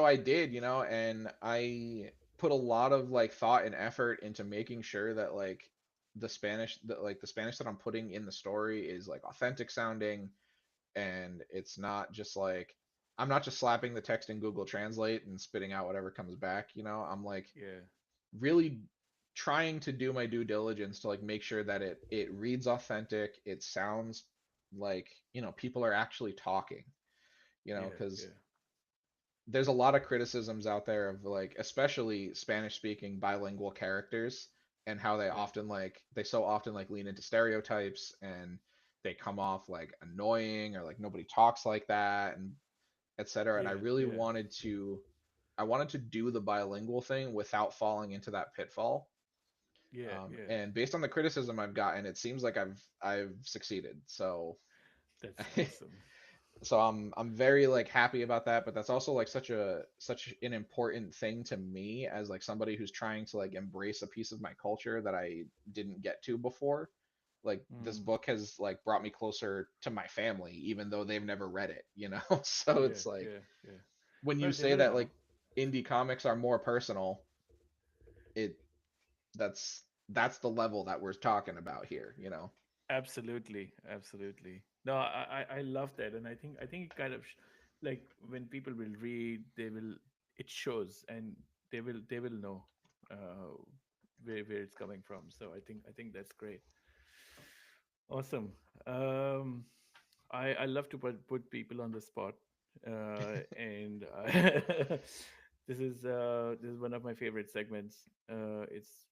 I did, you know, and I put a lot of like thought and effort into making sure that like the Spanish that I'm putting in the story is like authentic sounding, and it's not just like I'm not just slapping the text in Google Translate and spitting out whatever comes back, you know. I'm like Yeah, really trying to do my due diligence to like make sure that it reads authentic, it sounds like, you know, people are actually talking, you know, yeah, cuz yeah, there's a lot of criticisms out there of like especially Spanish speaking bilingual characters and how yeah, they so often like lean into stereotypes and they come off like annoying or like nobody talks like that and etc. And I yeah, really yeah, wanted to do the bilingual thing without falling into that pitfall. yeah, yeah. And based on the criticism I've gotten, it seems like I've succeeded. So That's awesome. I'm very like happy about that, but that's also like such an important thing to me as like somebody who's trying to like embrace a piece of my culture that I didn't get to before. Like this Mm. book has like brought me closer to my family even though they've never read it, you know? So Yeah, it's like yeah, yeah. when you Well, they say will that know. like indie comics are more personal, it that's the level that we're talking about here, you know? Absolutely, absolutely. No, I love that, and I think it kind of like when people will read, they will it shows, and they will know uh, where it's coming from. So I think that's great. Awesome. Um, I love to put people on the spot, and this is one of my favorite segments. It's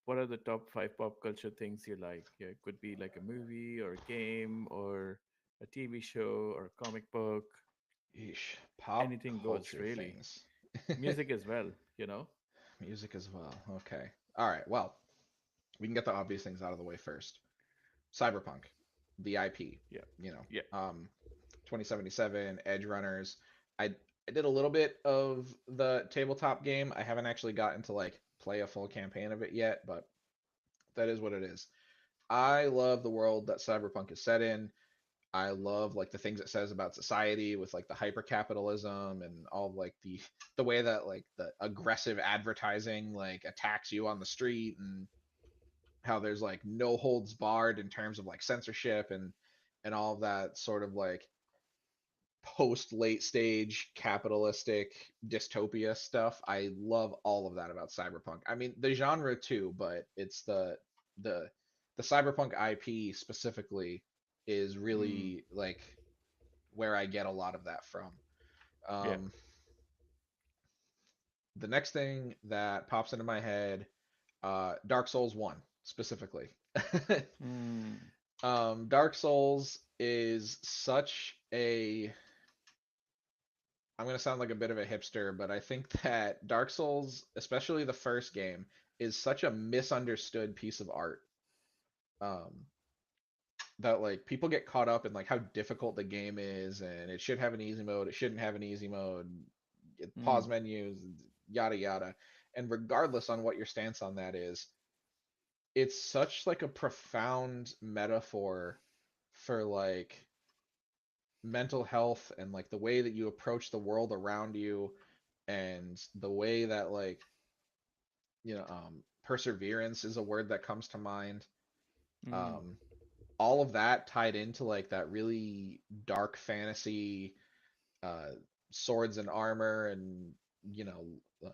what are the top five pop culture things you like? Yeah, it could be like a movie or a game or a TV show or a comic book. Yeesh, pop Anything goes, culture really. things. Music as well, you know. Music as well. Okay. All right. Well, we can get the obvious things out of the way first. Cyberpunk, the IP, Yeah, you know, yeah. 2077, Edge Runners. I did a little bit of the tabletop game. I haven't actually gotten to like play a full campaign of it yet, but that is what it is. I love the world that Cyberpunk is set in. I love like the things it says about society with like the hyper capitalism and all of, like the way that like the aggressive advertising like attacks you on the street and how there's like no holds barred in terms of like censorship and all of that sort of like post late stage capitalistic dystopia stuff. I love all of that about cyberpunk. I mean the genre too, but it's the the cyberpunk IP specifically is Mm, really like where I get a lot of that from. yeah. Um, the next thing that pops into my head, Dark Souls 1 specifically. Mm, Dark Souls is such a. I'm going to sound like a bit of a hipster, but I think that Dark Souls, especially the first game, is such a misunderstood piece of art. Um, that like people get caught up in like how difficult the game is and it should have an easy mode, it shouldn't have an easy mode, pause mm, menus, yada yada. And regardless on what your stance on that is, it's such like a profound metaphor for like mental health and like the way that you approach the world around you and the way that like perseverance is a word that comes to mind. mm, um all of that tied into like that really dark fantasy, uh swords and armor and you know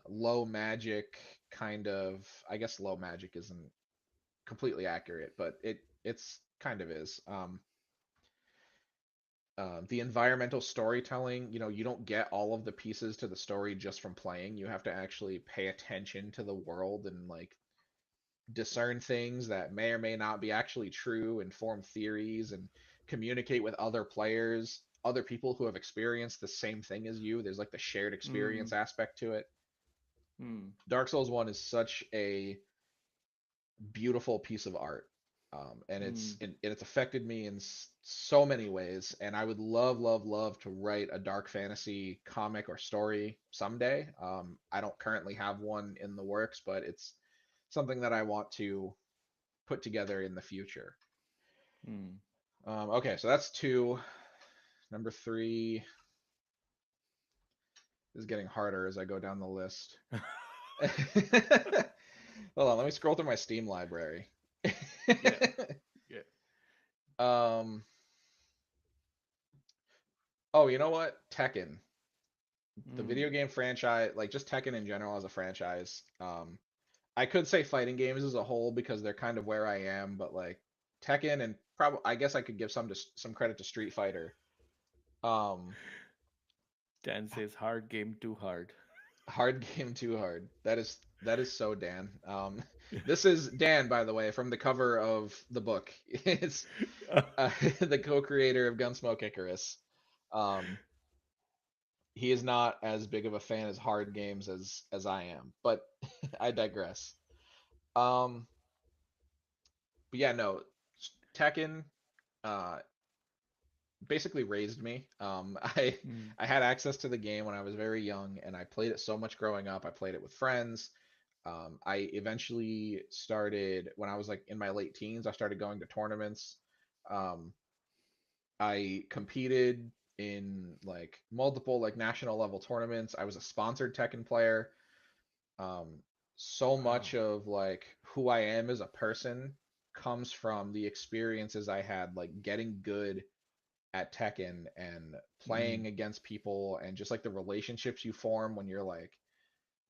low magic kind of. I guess low magic isn't completely accurate, but it's kind of is. The environmental storytelling, you know, you don't get all of the pieces to the story just from playing. You have to actually pay attention to the world and like discern things that may or may not be actually true and form theories. And communicate with other players, other people who have experienced the same thing as you. There's like the shared experience Mm, aspect to it. mm, Dark Souls 1 is such a beautiful piece of art. And mm, it's affected me in so many ways. And I would love, love, love to write a dark fantasy comic or story someday. I don't currently have one in the works, but it's something that I want to put together in the future. mm. Okay, so that's two. Number three is getting harder as I go down the list. Hold on, let me scroll through my Steam library. Yeah, yeah. um, oh, you know what? Tekken, the Mm, video game franchise, like just Tekken in general as a franchise. I could say fighting games as a whole because they're kind of where I am, but like Tekken and probably I guess I could give some credit to Street Fighter. Um, Dan says hard game too hard. hard game too hard. That is so Dan. This is Dan, by the way, from the cover of the book. It's the co-creator of Gunsmoke Icarus. Um, he is not as big of a fan as hard games as I am, but I digress. Um, but yeah, no, Tekken uh, basically raised me. Mm, I had access to the game when I was very young, and I played it so much growing up. I played it with friends. I eventually started when I was like in my late teens. I started going to tournaments. Um, I competed in like multiple like national level tournaments. I was a sponsored Tekken player. Um, so much wow. of like who I am as a person comes from the experiences I had like getting good at Tekken and Mm, playing against people and just like the relationships you form when you're like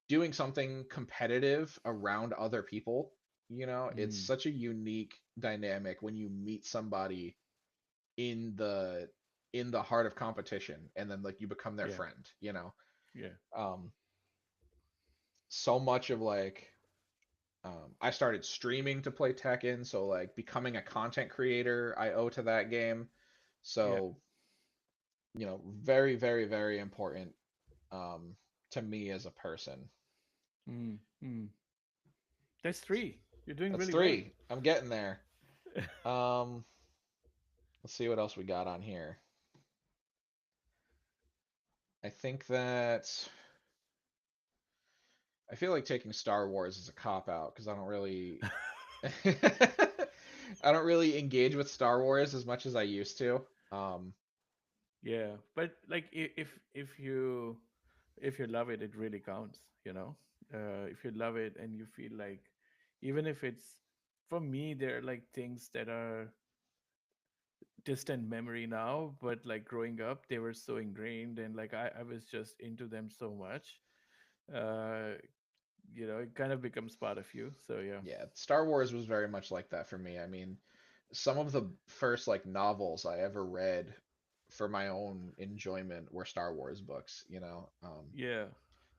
doing something competitive around other people. You know, it's mm, such a unique dynamic when you meet somebody in the in the heart of competition and then like you become their yeah, friend, you know. yeah, Um so much of like I started streaming to play Tekken, so like becoming a content creator, I owe to that game. yeah. So, you know, very, very, very important um, to me as a person. Mm, mm. That's three. You're doing That's really well. three. I'm getting there. Um, let's see what else we got on here. I think that I feel like taking Star Wars as a cop out because I don't really I don't really engage with Star Wars as much as I used to. Yeah, but like if you love it, it really counts. You know, if you love it and you feel like, even if it's, for me, there are like things that are distant memory now, but like growing up, they were so ingrained, and like I was just into them so much. Uh, it kind of becomes part of you. So yeah. Yeah, Star Wars was very much like that for me. I mean, some of the first like novels I ever read for my own enjoyment were Star Wars books, you know. Yeah.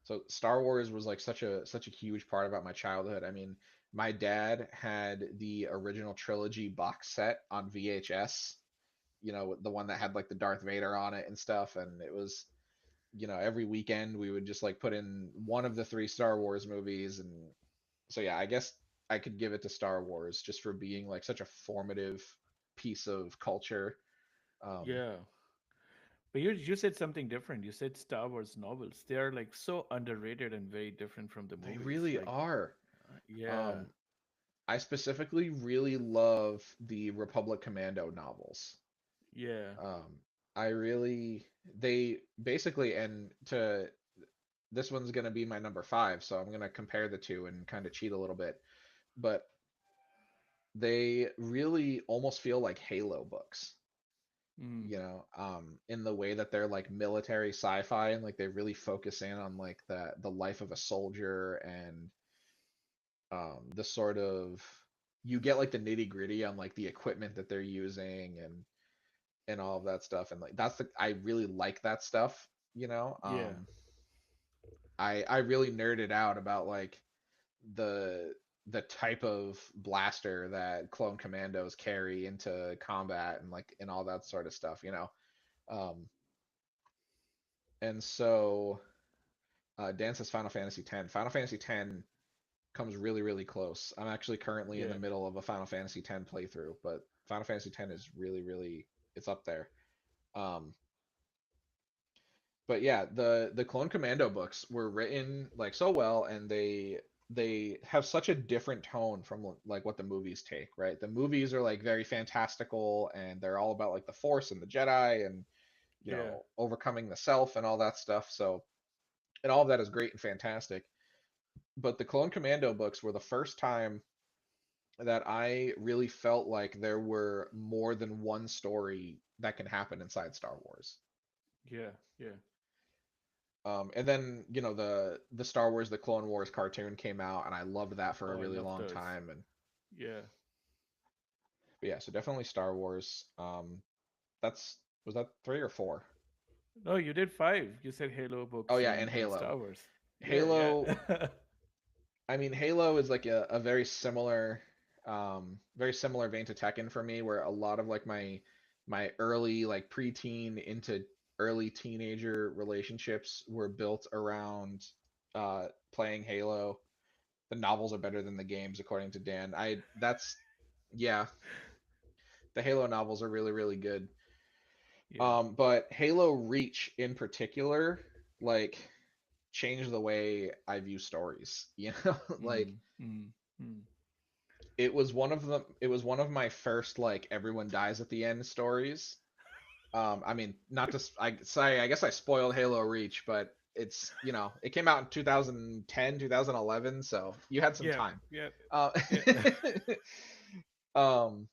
So Star Wars was like such a huge part about my childhood. I mean, my dad had the original trilogy box set on VHS, you know, the one that had like the Darth Vader on it and stuff, and it was, you know, every weekend we would just like put in one of the three Star Wars movies. And so yeah, I guess I could give it to Star Wars just for being like such a formative piece of culture. Um, Yeah. But you said something different. You said Star Wars novels. They are like so underrated and very different from the they movies. really Like, are. yeah, Um, I specifically really love the Republic Commando novels. yeah, Um, I really they basically and to this one's gonna be my number five, so I'm gonna compare the two and kind of cheat a little bit. But they really almost feel like Halo books, mm, you know, in the way that they're like military sci-fi and like they really focus in on like the life of a soldier and the sort of you get like the nitty gritty on like the equipment that they're using and all of that stuff and like that's the I really like that stuff, you know. yeah, I really nerded out about like the the type of blaster that clone commandos carry into combat and like and all that sort of stuff, you know. Um, and so Dan says Final Fantasy X. Final Fantasy X comes really really close. I'm actually currently in the Yeah, middle of a Final Fantasy X playthrough, but Final Fantasy X is really really it's up there. Um, but yeah, the Clone Commando books were written like so well, and they have such a different tone from like what the movies take, right? The movies are like very fantastical, and they're all about like the Force and the Jedi, and you yeah, know overcoming the self and all that stuff. So and all of that is great and fantastic. But the Clone Commando books were the first time that I really felt like there were more than one story that can happen inside Star Wars. yeah, yeah. And then you know the Star Wars the Clone Wars cartoon came out, and I loved that for Oh, a I really love long those. time. And Yeah. but yeah, so definitely Star Wars. That's was that three or four? No, you did five. You said Halo Oh books yeah, and and Halo. Star Wars. Yeah, Halo. yeah. I mean, Halo is like a very similar vein to Tekken for me, where a lot of like my early like preteen into early teenager relationships were built around playing Halo. The novels are better than the games, according to Dan. I that's yeah, the Halo novels are really really good. Yeah. But Halo Reach in particular, like changed the way I view stories. You know, like Mm, mm, mm. it was one of my first like everyone dies at the end stories. I mean, not to I sorry, I guess I spoiled Halo Reach, but it's you know it came out in 2010 2011, so you had some Yeah, time. yeah, uh, yeah. um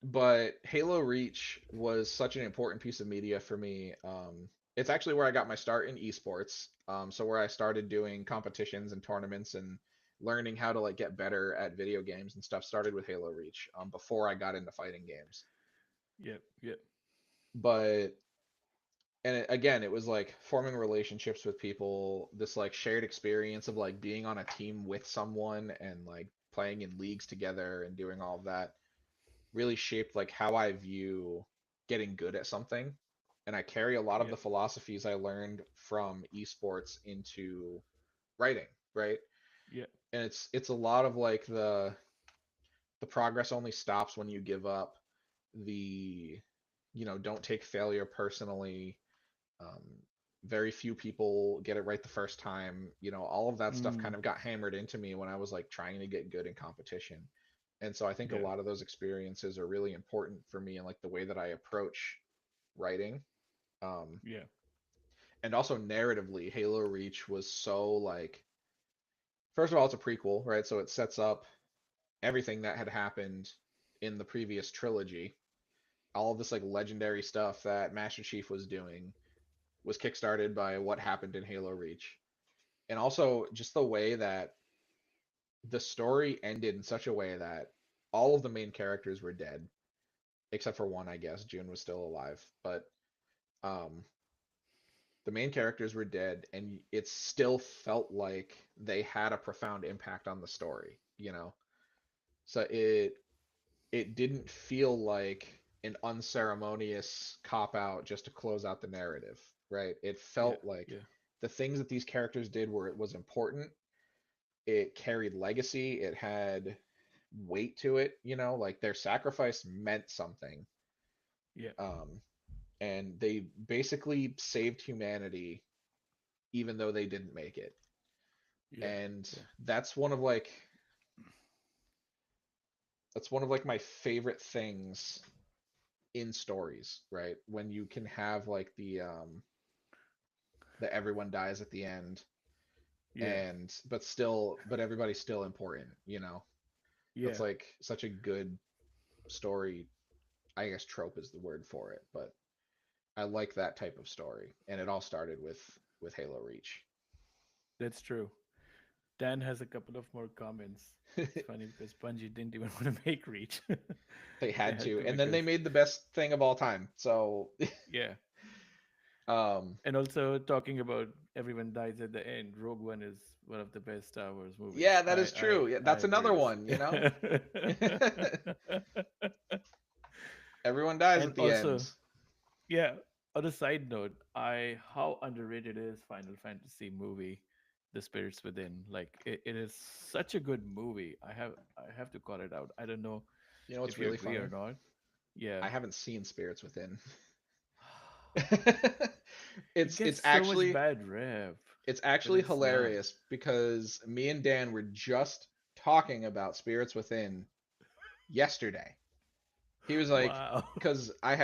but Halo Reach was such an important piece of media for me. It's actually where I got my start in esports. So where I started doing competitions and tournaments and learning how to like get better at video games and stuff started with Halo Reach. Before I got into fighting games. Yep, yep. But and again, it was like forming relationships with people, this like shared experience of like being on a team with someone and like playing in leagues together and doing all of that really shaped like how I view getting good at something. And I carry a lot of the Yep, philosophies I learned from esports into writing, right? yep. And it's a lot of like the progress only stops when you give up. The you know, don't take failure personally. Um, very few people get it right the first time. You know, all of that stuff kind Mm, of got hammered into me when I was like trying to get good in competition. And so I think a yeah, lot of those experiences are really important for me and like the way that I approach writing. Um, yeah. and also narratively, Halo Reach was so like first of all, it's a prequel, right? So it sets up everything that had happened in the previous trilogy. All of this like legendary stuff that Master Chief was doing was kickstarted by what happened in Halo Reach. And also just the way that the story ended in such a way that all of the main characters were dead, except for one, I guess. June was still alive, but um, the main characters were dead, and it still felt like they had a profound impact on the story. You know, so it didn't feel like an unceremonious cop out just to close out the narrative, right? It Yeah, felt like yeah, the things that these characters did were it was important. It carried legacy. It had weight to it. You know, like their sacrifice meant something. yeah, Um, and they basically saved humanity even though they didn't make it. yeah, And yeah. that's one of like that's one of like my favorite things in stories, right? When you can have like the everyone dies at the end Yeah, and but everybody's still important, you know. That's yeah. like such a good story. I guess trope is the word for it, but I like that type of story. And it all started with Halo Reach. That's true. Dan has a couple of more comments. It's funny because Bungie didn't even want to make Reach. They They had had to. to And then because they made the best thing of all time. So yeah, And also talking about everyone dies at the end. Rogue One is one of the best Star Wars movies. Yeah, that is true. Yeah, I that's agree another with. one, Everyone dies And at the also, end. yeah. On a side note, I how underrated is Final Fantasy movie, The Spirits Within. Like it is such a good movie. I have to call it out. I don't know You know what's if you really agree or funny? not. Yeah. I haven't seen Spirits Within. It it's gets it's so much actually bad rap, it's but actually it's not. hilarious because me and Dan were just talking about Spirits Within yesterday. He was like, Wow. because I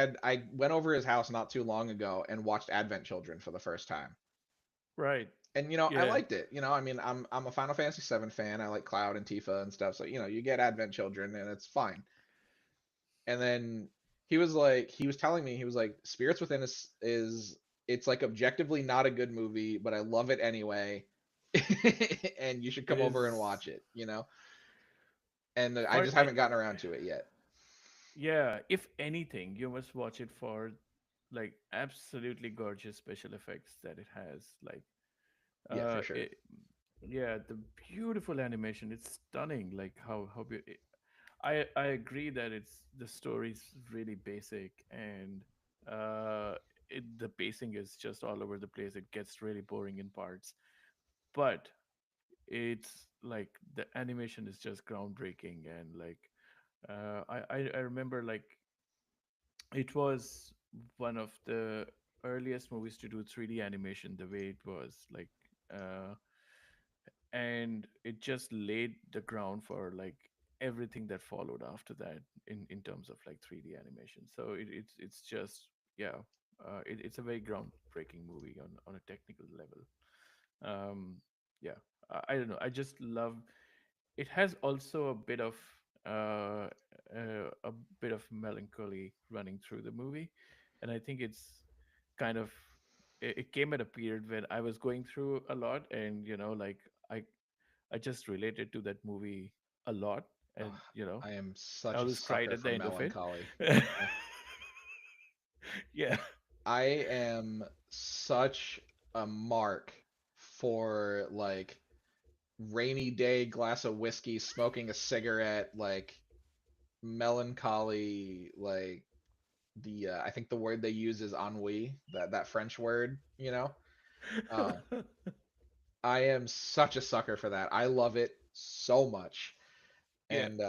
went over his house not too long ago and watched Advent Children for the first time. Right. And I Yeah. liked it. I mean, I'm a Final Fantasy VII fan. I like Cloud and Tifa and stuff. So you get Advent Children and it's fine. And then he was telling me, he was like, Spirits Within is it's like objectively not a good movie, but I love it anyway. And you should It come over and is watch it. And I for just haven't gotten around to it yet. yeah, if anything, you must watch it for like absolutely gorgeous special effects that it has. Like Yeah, for sure. it, yeah, the beautiful animation. It's stunning. Like I agree that it's the story's really basic and the pacing is just all over the place. It gets really boring in parts, but it's like the animation is just groundbreaking and like I remember like it was one of the earliest movies to do 3D animation the way it was like uh and it just laid the ground for like everything that followed after that in terms of like 3D animation. So it's just yeah, it's a very groundbreaking movie on a technical level. Yeah, I don't know. I just love it. Has also uh, a bit of melancholy running through the movie, and I think it's kind of it came at a period when I was going through a lot, and like I I just related to that movie a lot, Oh, and I am I such a always cried sucker at the for end of it. melancholy. Uh, Yeah, I am such a mark for like rainy day glass of whiskey, smoking a cigarette, like melancholy, like the I think the word they use is ennui, that French word. Uh, I am such a sucker for that. I love it so much, yeah, and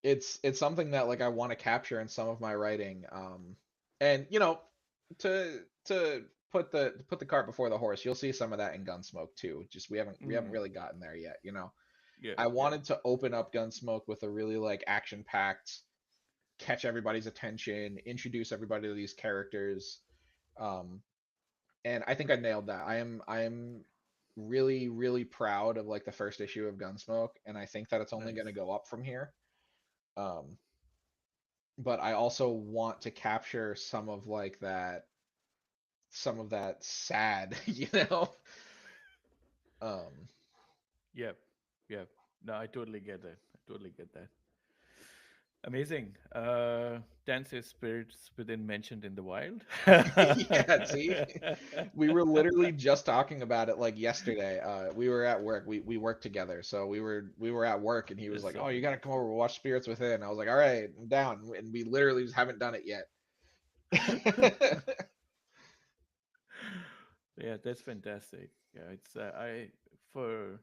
it's something that like I want to capture in some of my writing. And to put the cart before the horse, you'll see some of that in Gunsmoke too. Just we haven't mm, really gotten there yet. yeah, I yeah, wanted to open up Gunsmoke with a really like action packed, catch everybody's attention, introduce everybody to these characters. Um, and I think I nailed that. I am really really proud of like the first issue of Gunsmoke, and I think that it's only going to nice. go up from here. Um, but I also want to capture some of that sad, Um, Yeah, yeah. No, I totally get that. I totally get that. Amazing. Dance's spirits within mentioned in the wild. yeah, see, we were literally just talking about it like yesterday. We were at work. We worked together, so we were at work, and he was That's like, so "Oh, you got to come over, fantastic. we'll watch Spirits Within." I was like, "All right, I'm down," and we literally just haven't done it yet. Yeah, that's fantastic. Yeah, it's for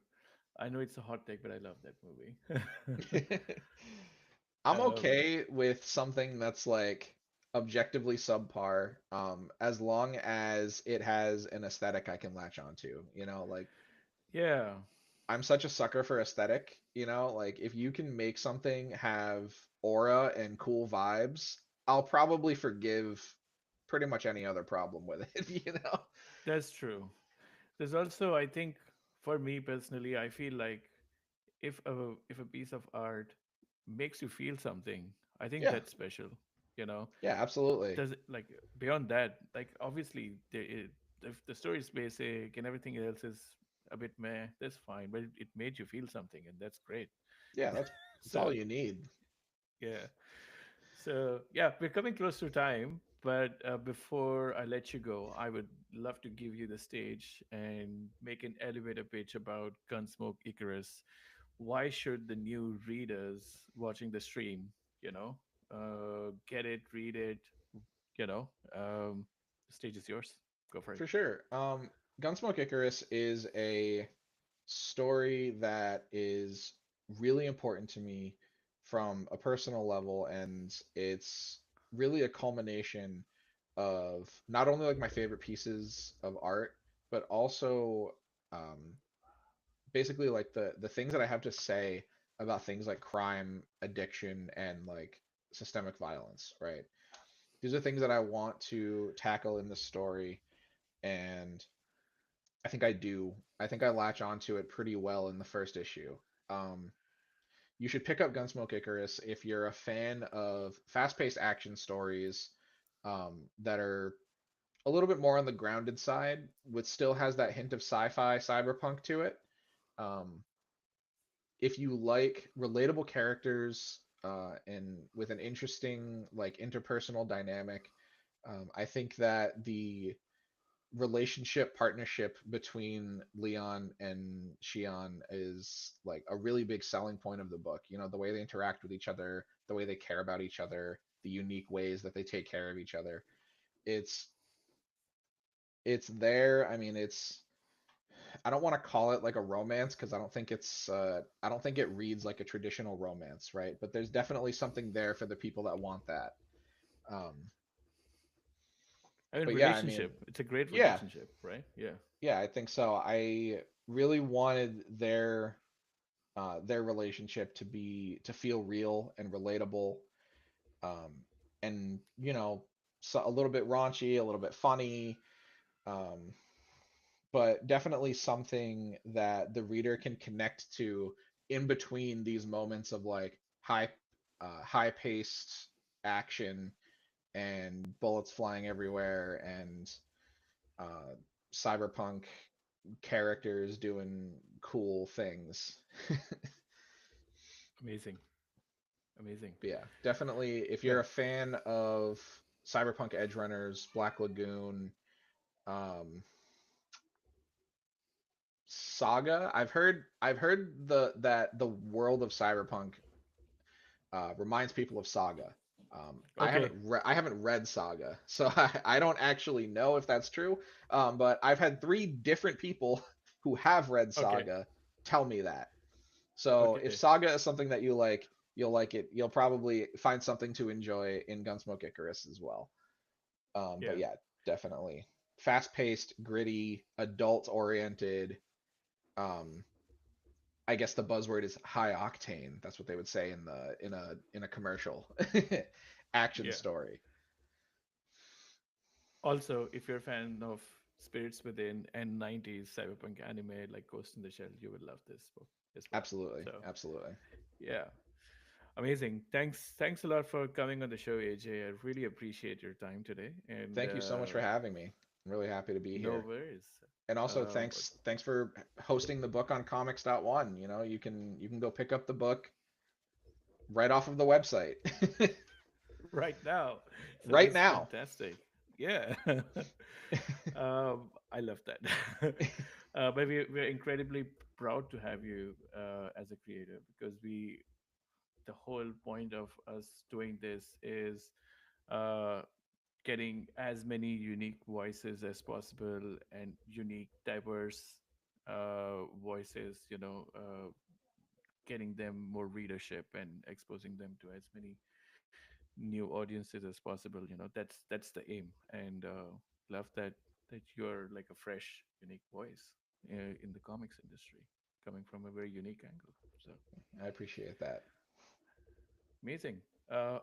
I know it's a hot take, but I love that movie. I'm um, okay with something that's like objectively subpar, as long as it has an aesthetic I can latch onto. Like yeah, I'm such a sucker for aesthetic. Like if you can make something have aura and cool vibes, I'll probably forgive pretty much any other problem with it. that's true. There's also, I think, for me personally, I feel like if a piece of art makes you feel something, I think Yeah, that's special. You know, yeah, absolutely. does it like beyond that? Like obviously, if the story is basic and everything else is a bit meh, that's fine. But it made you feel something, and that's great. Yeah, that's all So you need. yeah. So yeah, we're coming close to time. But before I let you go, I would love to give you the stage and make an elevator pitch about Gunsmoke Icarus. Why should the new readers watching the stream, you know, get it, read it, you know? The stage is yours. Go for it. For sure. Gunsmoke Icarus is a story that is really important to me from a personal level, and it's really a culmination of not only like my favorite pieces of art, but also um, basically like the things that I have to say about things like crime, addiction, and like systemic violence, right? These are things that I want to tackle in the story, and I think I do. I think I latch onto it pretty well in the first issue. Um, you should pick up Gunsmoke Icarus if you're a fan of fast-paced action stories that are a little bit more on the grounded side, which still has that hint of sci-fi, cyberpunk to it. Um, if you like relatable characters and with an interesting like interpersonal dynamic, I think that the relationship partnership between Leon and Shion is like a really big selling point of the book. You know, the way they interact with each other, the way they care about each other, the unique ways that they take care of each other. It's it's there. I mean, it's I don't want to call it like a romance because I don't think it reads like a traditional romance, right? But there's definitely something there for the people that want that. Um, I mean, but yeah, I mean, relationship. It's a great yeah, relationship, right? Yeah. yeah, I think so. I really wanted their relationship to feel real and relatable, um, and you know, so a little bit raunchy, a little bit funny, um, but definitely something that the reader can connect to in between these moments of like high paced action and bullets flying everywhere and uh, cyberpunk characters doing cool things. Amazing. Amazing. But yeah, definitely if you're Yeah. a fan of Cyberpunk Edge Runners, Black Lagoon, um, Saga, I've heard the world of Cyberpunk reminds people of Saga. Okay. I haven't read Saga, so I don't actually know if that's true. But I've had three different people who have read Okay. Saga tell me that. So if Okay. Saga is something that you like, you'll like it. You'll probably find something to enjoy in Gunsmoke Icarus as well. But Yeah. yeah, definitely fast-paced, gritty, adult-oriented. Um, I guess the buzzword is high octane. That's what they would say in a commercial action Yeah. story. Also, if you're a fan of Spirits Within and 90s cyberpunk anime like Ghost in the Shell, you will love this book as well. Absolutely, So, absolutely. yeah. Amazing. Thanks a lot for coming on the show, AJ. I really appreciate your time today. And Thank you so much for having me. I'm really happy to be no here. worries. And also But thanks for hosting the book on Comix.one. You know, you can go pick up the book right off of the website right now, so right that's now. fantastic. Yeah. I love that. But we're incredibly proud to have you as a creator because the whole point of us doing this is uh, getting as many unique voices as possible and unique, diverse voices, getting them more readership and exposing them to as many new audiences as possible. That's the aim, and love that you're like a fresh, unique voice in the comics industry, coming from a very unique angle. So I appreciate that. amazing.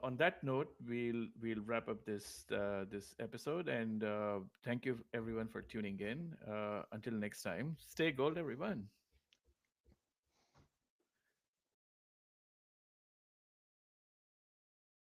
On that note, we'll wrap up this episode, and thank you everyone for tuning in. Until next time, stay gold, everyone.